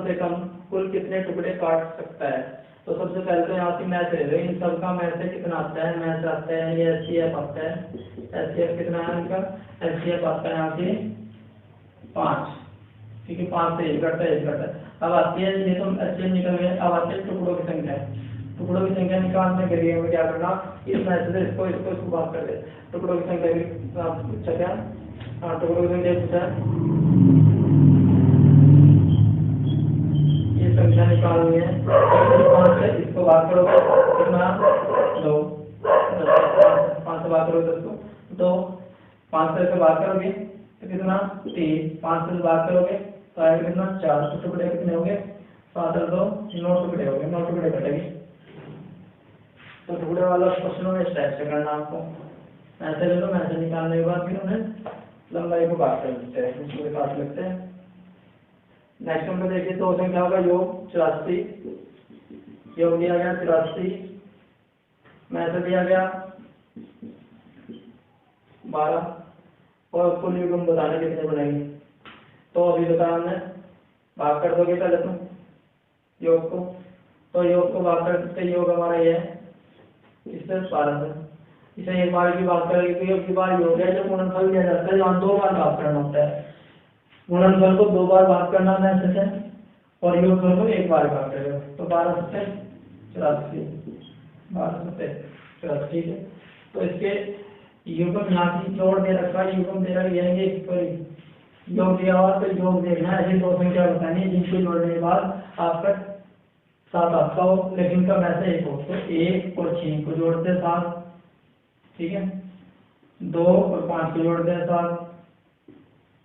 कुल कितने टुकड़े काट सकता है। तो सबसे पहले तो यहाँ से मैथ ले लो, इन सबका मैथ से कितना आता है, मैथ आता है ये एचसीएफ आता है, एचसीएफ कितना है इनका, एचसीएफ आता है यहाँ से 5, ठीक है 5 से 1 घटता है। अब आती है ये तो एचसीएफ निकल गए, अब आते हैं टुकड़ों की संख्या। टुकड़ों की संख्या निकालने के लिए हमें क्या करना, इस मैथ से इसको बात कर ले। टुकड़ों की संख्या पूछा क्या, हाँ टुकड़ों की संख्या पूछा, ये संख्या निकालनी है। 5 से इसको बात करोगे कितना 2, 5 से बात करोगे 10 को 2, 5 से बात करोगे तो कितना 3, 5 से बात करोगे तो आएगा कितना 4। तो टुकड़े कितने हो गए 7 और 2 9 टुकड़े हो गए, 9 टुकड़े कटेंगे। तो टुकड़े वाला क्वेश्चन में इस टाइप से करना आपको, ऐसे ले लो, ऐसे निकालने के बाद फिर उन्हें लंबाई को काट लेते हैं, इसको काट लेते हैं। नेक्स्ट नंबर देखिए, दो संख्या का योग 84, योग दिया गया 84, मैथ दिया गया 12 और कुल योग हम बताने कितने बनेंगे। तो अभी बताया हमने, भाग कर दोगे पहले तुम योग को, तो योग को भाग कर सकते, योग हमारा ये है इससे 12 से, इसे एक बार की बात करेंगे तो योग की बार योग है, जो गुणनफल दिया जाता है यहाँ 2 बार भाग करना होता है। गुणनफल को 2 बार भाग करना है ऐसे से, और योगफल को 1 बार भाग करेगा, तो 12 से 84, 12 से 84, ठीक है। तो इसके युग्म यहाँ की जोड़ दे रखा है, युग्म दे रखा है, योग दिया हुआ तो योग देखना है। ऐसी 2 संख्या बतानी है जिनको जोड़ने के बाद आपका 7 आपका हो, लेकिन कब ऐसे 1 हो, तो 1 और 6 को जोड़ते 7, ठीक है, 2 और 5 को जोड़ते हैं 7,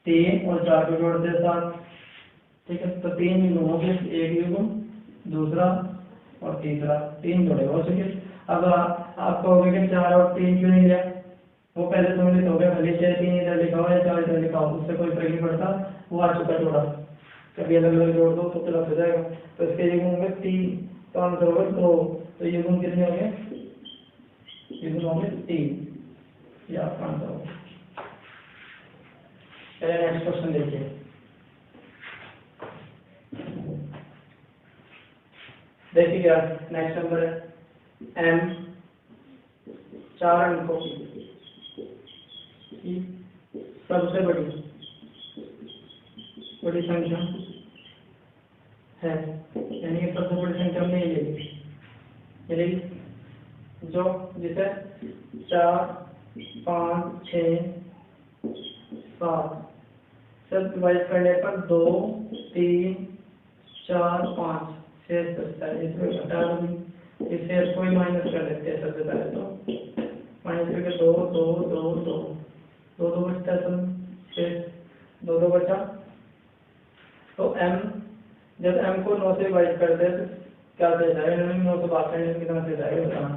3 और 4 को जोड़ते हैं 7, ठीक है। तो 3 युग्म हो गए, एक युग्म, दूसरा और तीसरा, 3 जोड़े हो चुके। अब आप कहोगे कि 4 और 3 क्यों नहीं लिया, वो पहले सम्मिलित हो गया, भले 6 3 इधर लिखा हो या 4 इधर लिखा हो, उससे कोई फर्क नहीं पड़ता, वो आ चुका जोड़ा। कभी अलग अलग जोड़ दो तो गलत हो जाएगा। तो इसके युग्म होंगे 3, तो आंसर होगा 2, तो युग्म कितने हो गए, युग्म होंगे 3, या आपका आंसर होगा। नेक्स्ट क्वेश्चन देखिए, देखिए क्या नेक्स्ट नंबर है, m 4 अंकों की सबसे बड़ी संख्या है, यानी कि सबसे बड़ी संख्या में ये जो जिसे 4 5 6 7 सब डिवाइड करने पर 2 3 4 5 शेष बचता है, इसमें घटा दो, इससे कोई माइनस कर लेते हैं। सबसे पहले तो माइनस करके 2 2 2 2 2 2 बचता है, शेष 2 2 बचा। तो m जब m को 9 से डिवाइड करते हैं तो क्या दे जाएगा, 9 से बात करने कितना दे जाएगा बताना।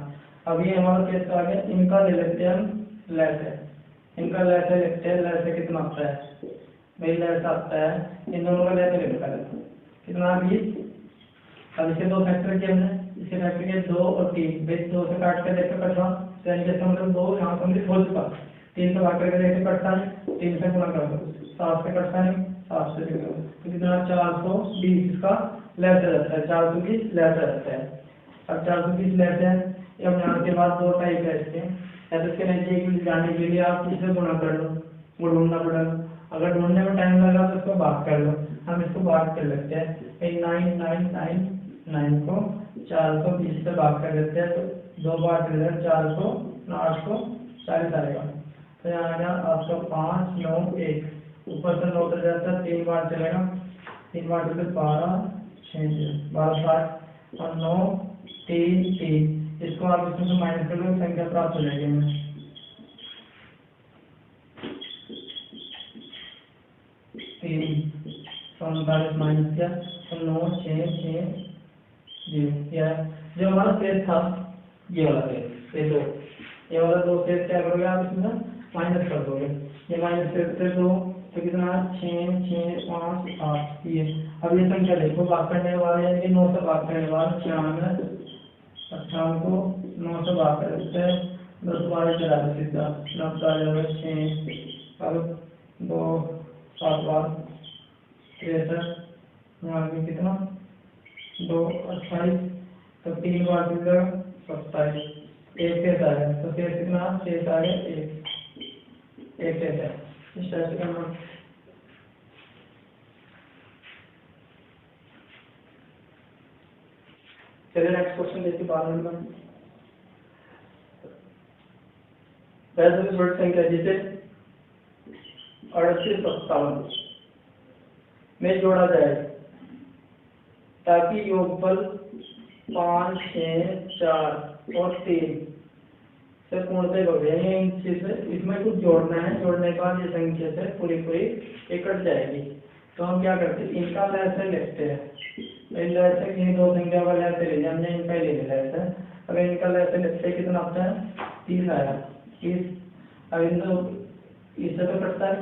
अब ये हमारा केस आ गया, इनका ले लेते हैं हम लेस है, इनका लेस है लिखते हैं, लेस है कितना आता है भाई, लेस आता है, इन दोनों का लेस है लिखता है कितना 20। अब इसे 2 फैक्टर किए हमने, इसे फैक्टर किए 2 और 3, बेस 2 से काट कर देखकर कटवा, यानी कि मतलब 2 यहाँ कंप्लीट हो चुका, 3 से भाग करके देखकर कटता नहीं, 3 से गुणा कर दो, 7 से कटता नहीं, 7 से देखो तो कितना 420, इसका लेस रहता है, 420 लेस रहता है। अब 420 लेस है, ये हम यहाँ के बाद 2 टाइप है इसके, या तो इसके नजदीक जाने के लिए आप इसे गुणा कर लो, वो ढूंढना पड़ेगा, अगर ढूंढने में टाइम लगा तो इसको भाग कर लो, हम इसको भाग कर लेते हैं, 9 को 420 से भाग कर देते हैं, तो 2 बार कर देते हैं 400 840 आएगा। तो यहाँ आ गया आपका 5 9 1, ऊपर से 9 चल जाता है, 3 बार चलेगा, 3 बार चलते 12 6 12 60 और 9 3 3, इसको आप इसमें से माइनस कर लो, संख्या प्राप्त हो जाएगी हमें 3, 39 माइनस किया तो 9 6 6 0, जो हमारा पेज था ये वाला पेज, ये 2 ये वाला 2 से क्या करोगे आप इसमें माइनस कर दोगे, ये माइनस करते 2 तो कितना 6 6 5 8 ये। अब ये संख्या देखो भाग करने वाले यानी कि 9 से भाग करने वाले 98 58 को 9 से भाग कर देते हैं 10 12 चला दो सीधा 90 आ जाएगा 6 अब 2 7 बार 63 यहाँ पे कितना 2 28 तो 3 बार मिल जाएगा 27 एक शेष आ गया तो शेष कितना शेष आ गया एक शेष है इस तरह से करना। चलिए नेक्स्ट क्वेश्चन देखिए 12 नंबर। वैसे बड़ी संख्या जिसे 3857 में जोड़ा जाए ताकि योगफल 5 6 4 और 3 से पूर्णतः हो गए हैं। इसमें कुछ जोड़ना है, जोड़ने के बाद ये संख्या से पूरी ये कट जाएगी। तो हम क्या करते हैं इनका लहर लिखते हैं, इन लहर से ये 2 संख्या का लहर ले लिया हमने, इनका ही ले लिया है। अब इनका लहर लिखते हैं कितना आता है 3 आया 30। अब इन दो इससे तो कटता है,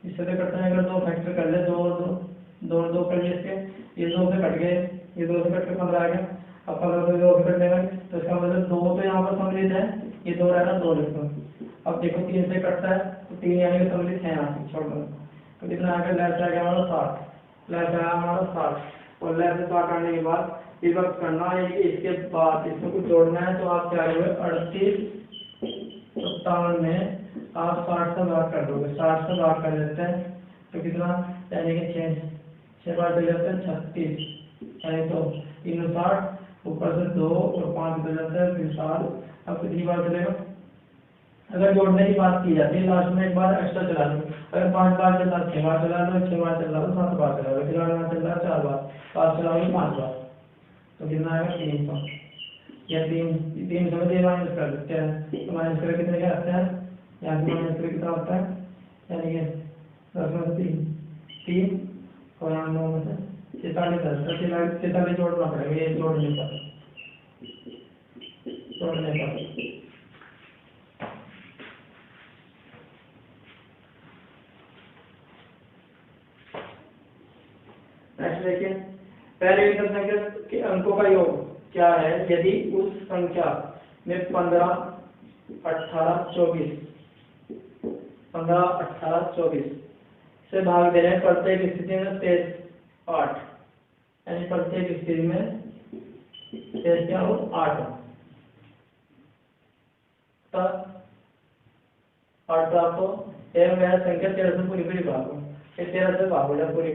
इससे तो कटता है। अगर 2 फैक्टर कर ले 2 कर लिए इसके, ये 2 से कट गए, ये 2 से कट के 15 आ गया। अब 15 से 2 से कटने का तो इसका मतलब 2 तो यहाँ पर सम्मिलित है, ये 2 रहेगा 2 लिखो। अब देखो 3 से कटता है तो 3 यानी कि सम्मिलित है यहाँ से छोड़ दो तो कितना आएगा लहर आ गया हमारा 60, लहर आया हमारा 60 और लहर से 60 आने के बाद विभक्त करना है। इसके बाद इसमें कुछ जोड़ना है तो आप क्या करोगे 38 57 में आप 60 से भाग कर दोगे, 60 से भाग कर देते हैं तो कितना यानी कि 6 बार चले जाते हैं 36 यानी तो 360 ऊपर से 2 और 5 चले जाते हैं फिर 7। अब कितनी बार चलेगा अगर जोड़ने की बात की जाती है लास्ट में एक बार एक्स्ट्रा चला लो, अगर 5 बार चला 6 बार चला लो, 6 बार चला लो, 7 बार चला लो, फिर 8 बार चला 4 बार, 5 चला लो 5 बार तो कितना आएगा 300 या 300 में माइनस कर देते हैं तो माइनस करके कितने क्या आता है यहाँ से माइनस करके कितना होता है यानी कि 10 में 3 और यहाँ 9 में से 46 जोड़ना पड़ेगा, ये जोड़ने पर नेक्स्ट देखिए पहले विषम संख्या के अंकों का योग क्या है यदि उस संख्या में 15 18 24 से भाग दे रहे हैं प्रत्येक स्थिति में शेष 8 यानी प्रत्येक स्थिति में शेष क्या हो 8 प्राप्त हो एवं वह संख्या 13 से पूरी भाग हो, 13 से भाग हो जाए पूरी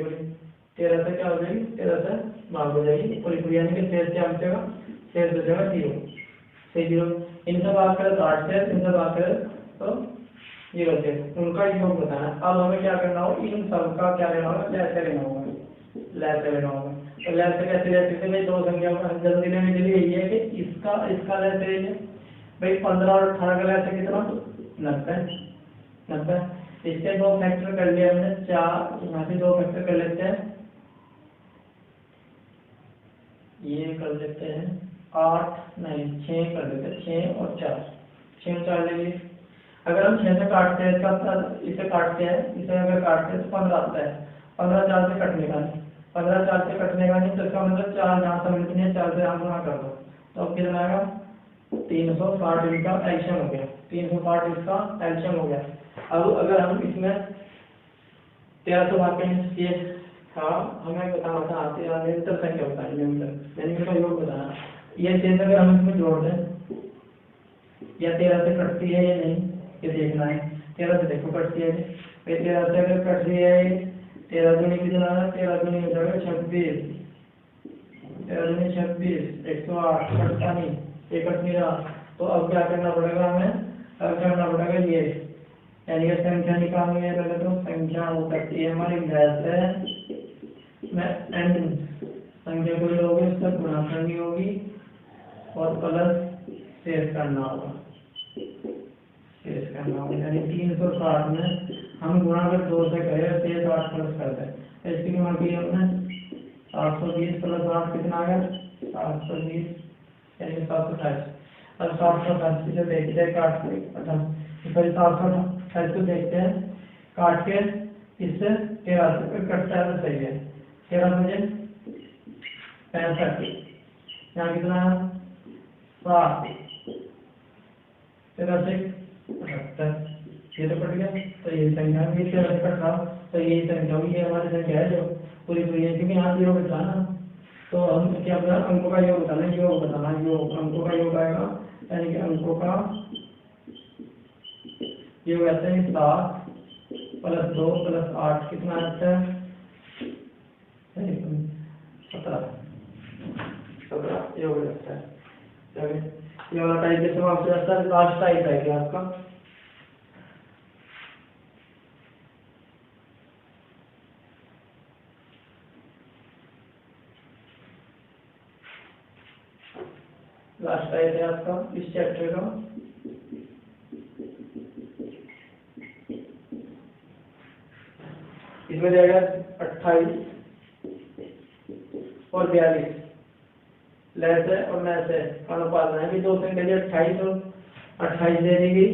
13 से क्या हो जाएगी 13 से भाग हो जाएगी पूरी यानी कि शेष क्या बचेगा शेष बचेगा 0 इनसे भाग करें तो 8 से, इनसे भाग करें तो 0 से, उनका योग बताना। अब हमें क्या करना होगा इन सब का क्या लेना होगा लहर लेना होगा, तो लहर से कैसे ले सकते हैं 2 संख्या को जल्दी लेने के लिए यही है कि इसका लहर ले लें भाई 15 और 18 का लहर से कितना 90 इसके 2 फैक्टर कर लिया हमने 4 यहाँ से 2 फैक्टर कर लेते हैं, ये कर देते हैं 8 नहीं 6 कर देते हैं 6 और 4 ले लिए। अगर हम 6 से काटते हैं इसे काटते हैं इसे अगर काटते हैं तो 15 आता है, 15 4 से कटने का नहीं, 15 4 से कटने का नहीं तो इसका मतलब 4 जहाँ सम्मिलित नहीं है 4 से हम गुणा कर दो तो अब कितना आएगा 360 इनका एल्शियम हो गया, 360 इसका एल्शियम हो गया। अब अगर हम इसमें 13 से भाग करें हाँ हमें बताना था आते निरंतर संख्या बतानी निरंतर का योग बताना। ये शेष अगर हम इसमें जोड़ दें या 13 से कटती है या नहीं ये देखना है। 13 से देखो कटती है, 13 से अगर कट रही है 13 दूनी कितना है 13 दूनी हो जाएगा 26, 13 दूनी 26 108 कटता नहीं ये कट नहीं रहा तो अब क्या करना पड़ेगा हमें, अब करना पड़ेगा ये यानी कि संख्या निकालनी है। पहले तो संख्या हो सकती है हमारी वैसे में एन संख्या को लोगे इससे गुणा करनी होगी और प्लस शेष करना होगा, यानी 360 में हम गुणा कर 2 से करें शेष 8 प्लस कर दें इसकी गुणा की हमने 720 प्लस 8 कितना आ गया 720 यानी 728। और 738 जो देखते हैं काट के 738 को देखते हैं काट के इससे 13 से कटता है तो सही है। 13 मुझे 65 यहाँ कितना है 7 13 से 78 ये तो कट गया। तो ये संख्या भी 13 से कट रहा तो यही संख्या होगी, ये हमारी संख्या है जो पूरी पूरी है, क्योंकि यहाँ 0 बचा ना। तो हम क्या अपना अंकों का योग बताना, योग अंकों का योग आएगा, यानी कि अंकों का योग आता है 7 + 2 + 8 कितना आता है 17 योग लगता है। ये वाला टाइप के समाप्त हो जाता है। लास्ट टाइप है क्या आपका लास्ट टाइप है आपका इस चैप्टर का। इसमें जाएगा 28 और 42 लैस है और मैस है अनुपात है भी दो संख्या 28 और 28 दे दी गई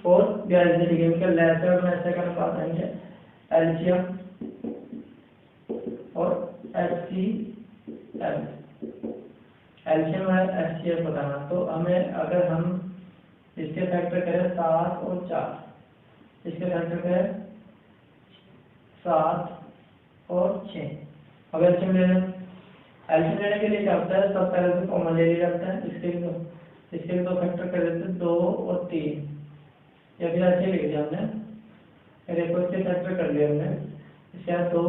और 42 दे दी गई। उनका लैस है और मैस का अनुपात है एलसीएम और एचसीएफ। एलसीएम है एचसीएफ बताना। तो हमें अगर हम इसके फैक्टर करें 7 और 4, इसके फैक्टर करें 7 और 6, अब एलसीएम ले लें। एलसीएम लेने के लिए क्या होता है सब पहले तो कॉमन ले लिया जाता है। इसके लिए दो फैक्टर कर देते हैं 2 और 3, या फिर ऐसे लिख दिया हमने। देखो इसके फैक्टर कर लिया हमने, इसके 2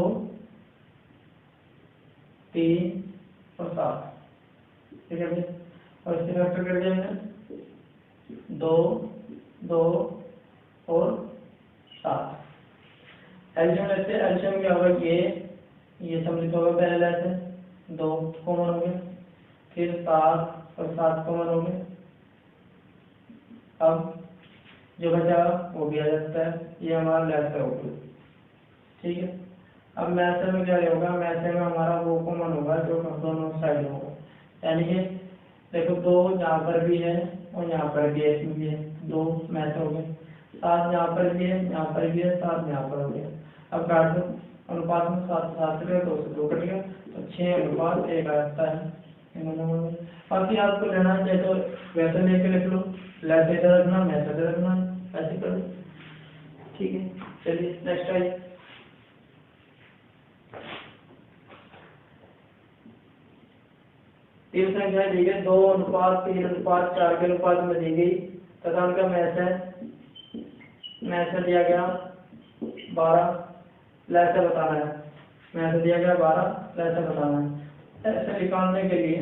3 और 7, ठीक है। और इसके फैक्टर कर दिया हमने 2 2 और 7। एलसीएम लेते हैं। एलसीएम क्या होगा ये सम्मिलित होगा पहले ऐसे 2 कॉमन हो गए, फिर 7 और 7 कॉमन हो गए। अब जो बचा वो भी आ जाता है, ये हमारा लेफ्ट हो गया, ठीक है। अब मैथ में क्या होगा, मैथ में हमारा वो कॉमन होगा जो दोनों साइड होगा, यानी कि देखो 2 यहाँ पर भी है और यहाँ पर भी है, इसमें भी है 2 मैथ हो गए। 7 यहाँ पर भी है, यहाँ पर भी है, 7 यहाँ पर हो गया। अब काट दो अनुपात में 7 7 से 2 से 2 कट गया तो 6:1 आता है। बाकी आपको लेना चाहे तो वैसे लेके लिख लो, लेफ्ट इधर रखना मैथ इधर रखना, ऐसे करो, ठीक है। चलिए नेक्स्ट आइए। तीन संख्या दी गई 2:3:4 के अनुपात में दी गई तथा उनका मैथ दिया गया 12 लैसा बताना है। मैथ दिया गया 12 लैसा बताना है। ऐसे निकालने के लिए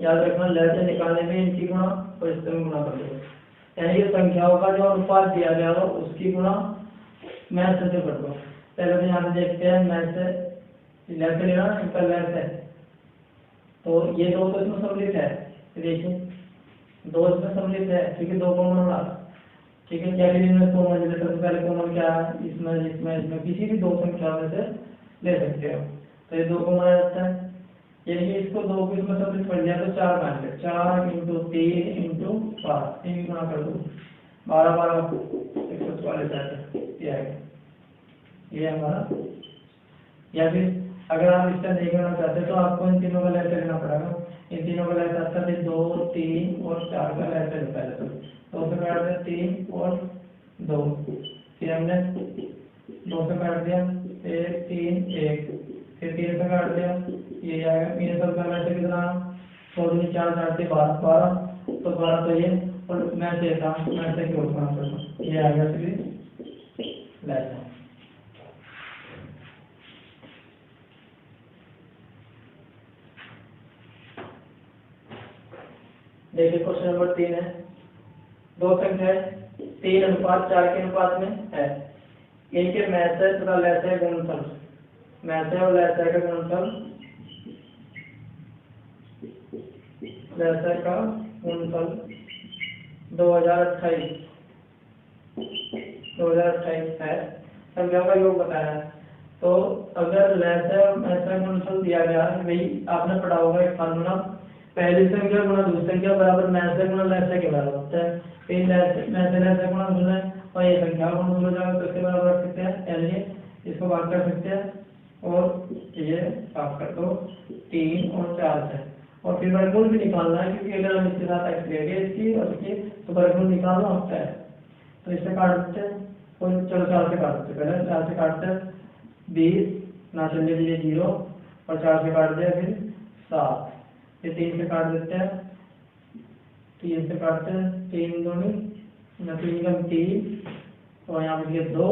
याद रखना लैसे निकालने में इनकी गुणा और इससे गुणा कर दो, यानी कि संख्याओं का जो अनुपात दिया गया हो उसकी गुणा मैथ से कर दो। पहले तो यहाँ पे देखते हैं मैथ से लैसे लेना, इनका लैस है तो ये 2 तो इसमें सम्मिलित है, देखिए 2 इसमें सम्मिलित है क्योंकि 2 कॉमन होगा, ठीक है। क्या में कॉमन ले सकते, पहले कॉमन क्या है इसमें किसी भी 2 संख्या में से ले सकते हो, तो ये 2 कॉमन आ जाता है। यानी कि इसको 2 को इसमें सम्मिलित कर दिया तो 4 मान ले, 4 × 3 × 5 3 गुणा कर दो 12 12 144 आता है, ये हमारा। या फिर अगर आप इसका नहीं करना चाहते तो आपको इन तीनों का लैस लेना पड़ेगा। इन तीनों का लैस आता है 2 3 और 4 का लैस है पहले तो 2 से काट दिया 3 और 2, फिर हमने 2 से काट दिया 1 3 1, फिर 3 से काट दिया ये आएगा। इन सब का लैस कितना 4 4 4 से 12 12 तो 12 तो ये और मैं देता मैं से क्यों करता ये आ गया फिर लैस है। देखिए क्वेश्चन नंबर 3 है। 2 संख्याएं 3:4 के अनुपात में है, इनके मैथ है तथा लैस है गुणनफल, मैथ है और लैस है का गुणनफल, लैस है का गुणनफल 2028 है। संख्या का योग बताया है। तो अगर लैस है और मैथ का गुणनफल दिया गया है, वही आपने पढ़ा होगा एक फार्मूला पहली संख्या गुणा दूसरी संख्या बराबर मैसे गुणा लैसे के बराबर होता है। फिर लैसे गुणा दूसरा है और ये संख्या गुणा दूसरा जाएगा तो इसके बराबर रख सकते हैं, यानी इसको भाग कर सकते हैं और ये भाग कर दो 3 और 4 से। और फिर वर्गमूल भी निकालना है, क्योंकि अगर हम इसके साथ एक्स ले गए इसकी और इसकी तो वर्गमूल निकालना होता है। तो इससे काट देते हैं और चलो 4 से काट देते हैं, पहले 4 से काटते हैं 20 ना चलिए ये 0 और 4 से काट दिया फिर 7, ये 3 से काट देते हैं, 3 से काटते हैं 3 दूनी ना 3 कम 3 और यहाँ पे 2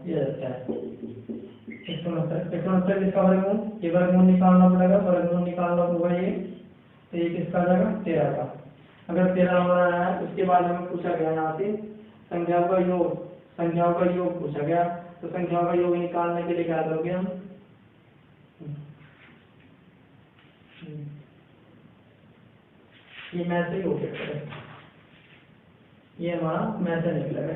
ये रहता है 169 किसका वर्गमूल, ये वर्गमूल निकालना पड़ेगा, वर्गमूल निकालना होगा ये, तो ये किसका आ जाएगा 13 का। अगर 13 हमारा आया उसके बाद हमें पूछा गया यहाँ से संख्याओं का योग पूछा गया, तो संख्याओं का योग निकालने के लिए क्या करोगे हम, ये मैसे ही हो गया, ये हमारा मैसे निकलेगा।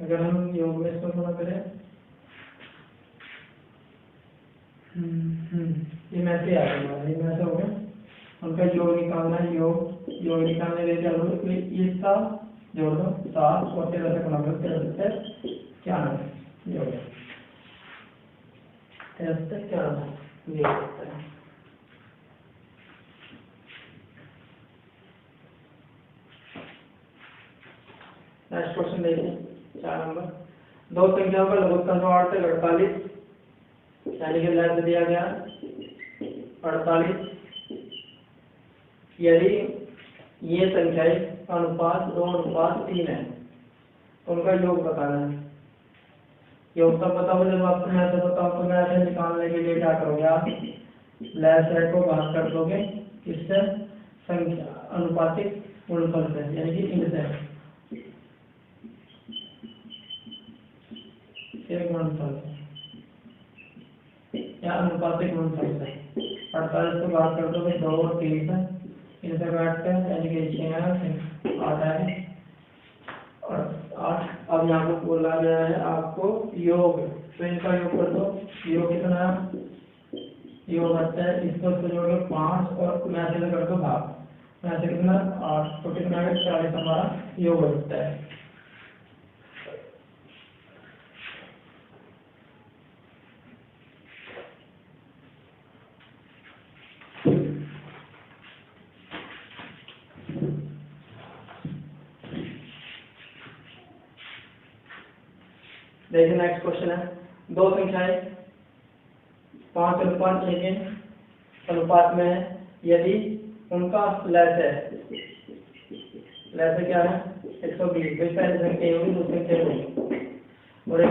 अगर हम योग में इसको थोड़ा करें, ये मैसे आ गया, ये मैसे हो गया, उनका योग निकालना है, योग निकालने के लिए इसका जोड़ दो 7 और 13 से गुणा करो, 13 से 91 ये हो गया, 13 से 91 ये होता है। नेक्स्ट क्वेश्चन देखिए 4 नंबर, दो संख्याओं का लघुत्तम 8 तक 48, यानी कि लैस दिया गया 48, यदि ये संख्याएं अनुपात 2:3 है तो उनका योग बताना है। योग तब पता हो जब आपको मैसे बताओ, तो मैसे निकालने के लिए क्या करोगे आप, लैस को भाग कर दोगे किससे, संख्या अनुपातिक गुणनफल से, यानी कि इनसे गुणनफल या अनुपातिक गुणनफल से 48 को भाग कर दोगे 2 और 3 से, इनसे काटते हैं यानी कि 6 8 है और 8। अब यहाँ को बोला गया है आपको योग, तो इनका योग कर दो, योग कितना योग आता है, इसको जोड़ के 5 और मैसे से कर दो भाग, मैसे कितना 8 तो कितना है 40 हमारा योग बनता है। देखिए नेक्स्ट क्वेश्चन है, दो संख्याएं 5:1 अनुपात में है, यदि उनका लैस क्या है 120, तो पहली संख्या होगी दूसरी संख्या होगी, और एक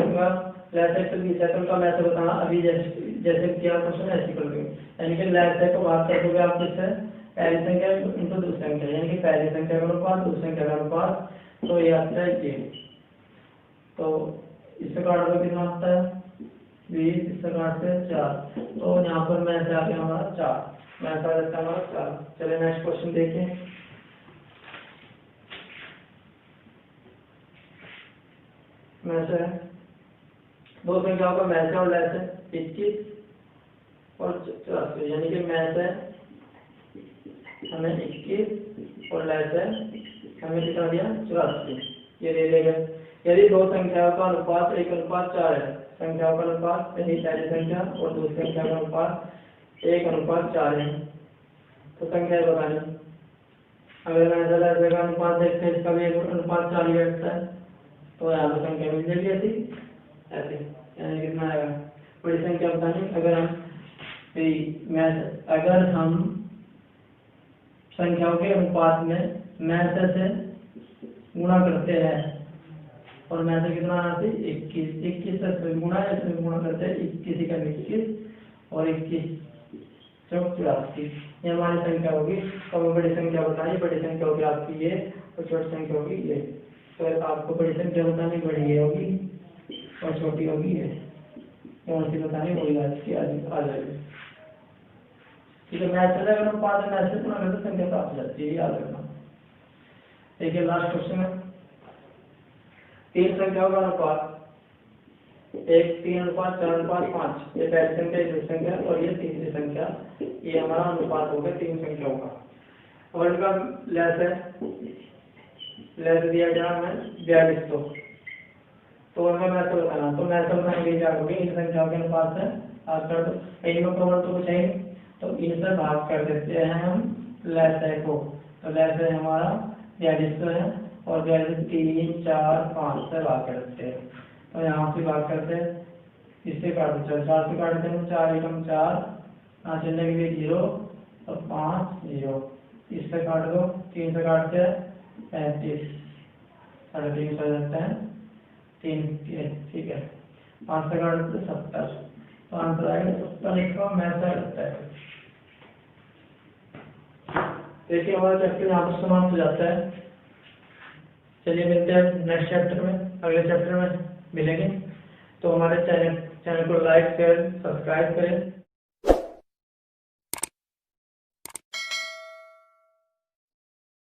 लैस 120 है तो उनका मैसे बताना, अभी जैसे किया क्वेश्चन ऐसे करोगे, यानी कि लैस को बात कर दोगे आप किससे, पहली संख्या इनटू दूसरी संख्या, यानी कि पहली संख्या का अनुपात दूसरी संख्या का अनुपात, तो ये आता है ये, तो इससे काट दो कितना आता है 20, इससे काटते हैं 4, तो यहाँ पर मैसे आ गया हमारा 4, मैसे आ जाता है हमारा 4। चलिए नेक्स्ट क्वेश्चन देखिए, मैसे है दो संख्याओं का मैसे और लैस है 21 और 84, यानी कि मैसे हमें 21 और लैस है हमें कितना दिया 84, ये ले लेंगे। यदि दो संख्याओं का अनुपात 1:4 है, संख्याओं का अनुपात यानी पहली संख्या और दूसरी संख्या का अनुपात 1:4 है, तो संख्या बतानी। अगर मैं का अनुपात देखते हैं, इसका भी अनुपात 4 ही बैठता है, तो यहाँ पर संख्या मिल जाएगी ऐसी, यानी कितना आएगा बड़ी संख्या बतानी। अगर हम संख्याओं के अनुपात में मैसे से गुणा करते हैं, और मैसे कितना आना चाहिए 21 से गुणा है, इसमें गुणा करते हैं 21 का 21 और 21 चौक 84, ये हमारी संख्या होगी। और बड़ी संख्या बतानी, बड़ी संख्या होगी आपकी ये और छोटी संख्या होगी ये, तो आपको बड़ी संख्या बतानी, बड़ी ये होगी और छोटी होगी ये, कौन सी बतानी वही आ जाएगी। ठीक है, मैसे अगर हम 5 मैसे गुणा करते संख्या प्राप्त हो जाती है, याद रखना। देखिए लास्ट क्वेश्चन है, तीन संख्याओं का अनुपात एक 3:4:5, ये पहली संख्या, ये दूसरी संख्या और ये तीसरी संख्या, ये हमारा अनुपात हो गया 3 संख्याओं का। और इनका लेस है, लेस दिया गया हमें 4200। तो हमें मैथड बताना, तो मैथड में ये क्या होगी, इन संख्याओं के अनुपात से आज कर दो, इनमें प्रॉब्लम तो कुछ है नहीं, तो इनसे भाग कर देते हैं हम लेस है को। तो लेस है हमारा 4200 है और 3, 4, 5 से भाग कर देते हैं। तो यहाँ से भाग करते हैं, इससे काट दो, 4 से काटते हैं, 4 एकम 4, यहाँ चलने के लिए 0 और 5 0, इससे काट दो, 3 से काटते हैं 35, 3.5 हो जाता है 3, ठीक है, 5 से काटते हैं 70, तो आंसर आएगा 70 का मैथड लगता है। देखिए हमारा चैप्टर यहाँ पर समाप्त हो जाता है। चलिए मिलते हैं नेक्स्ट चैप्टर में, अगले चैप्टर में मिलेंगे। तो हमारे चैनल को लाइक शेयर सब्सक्राइब करें।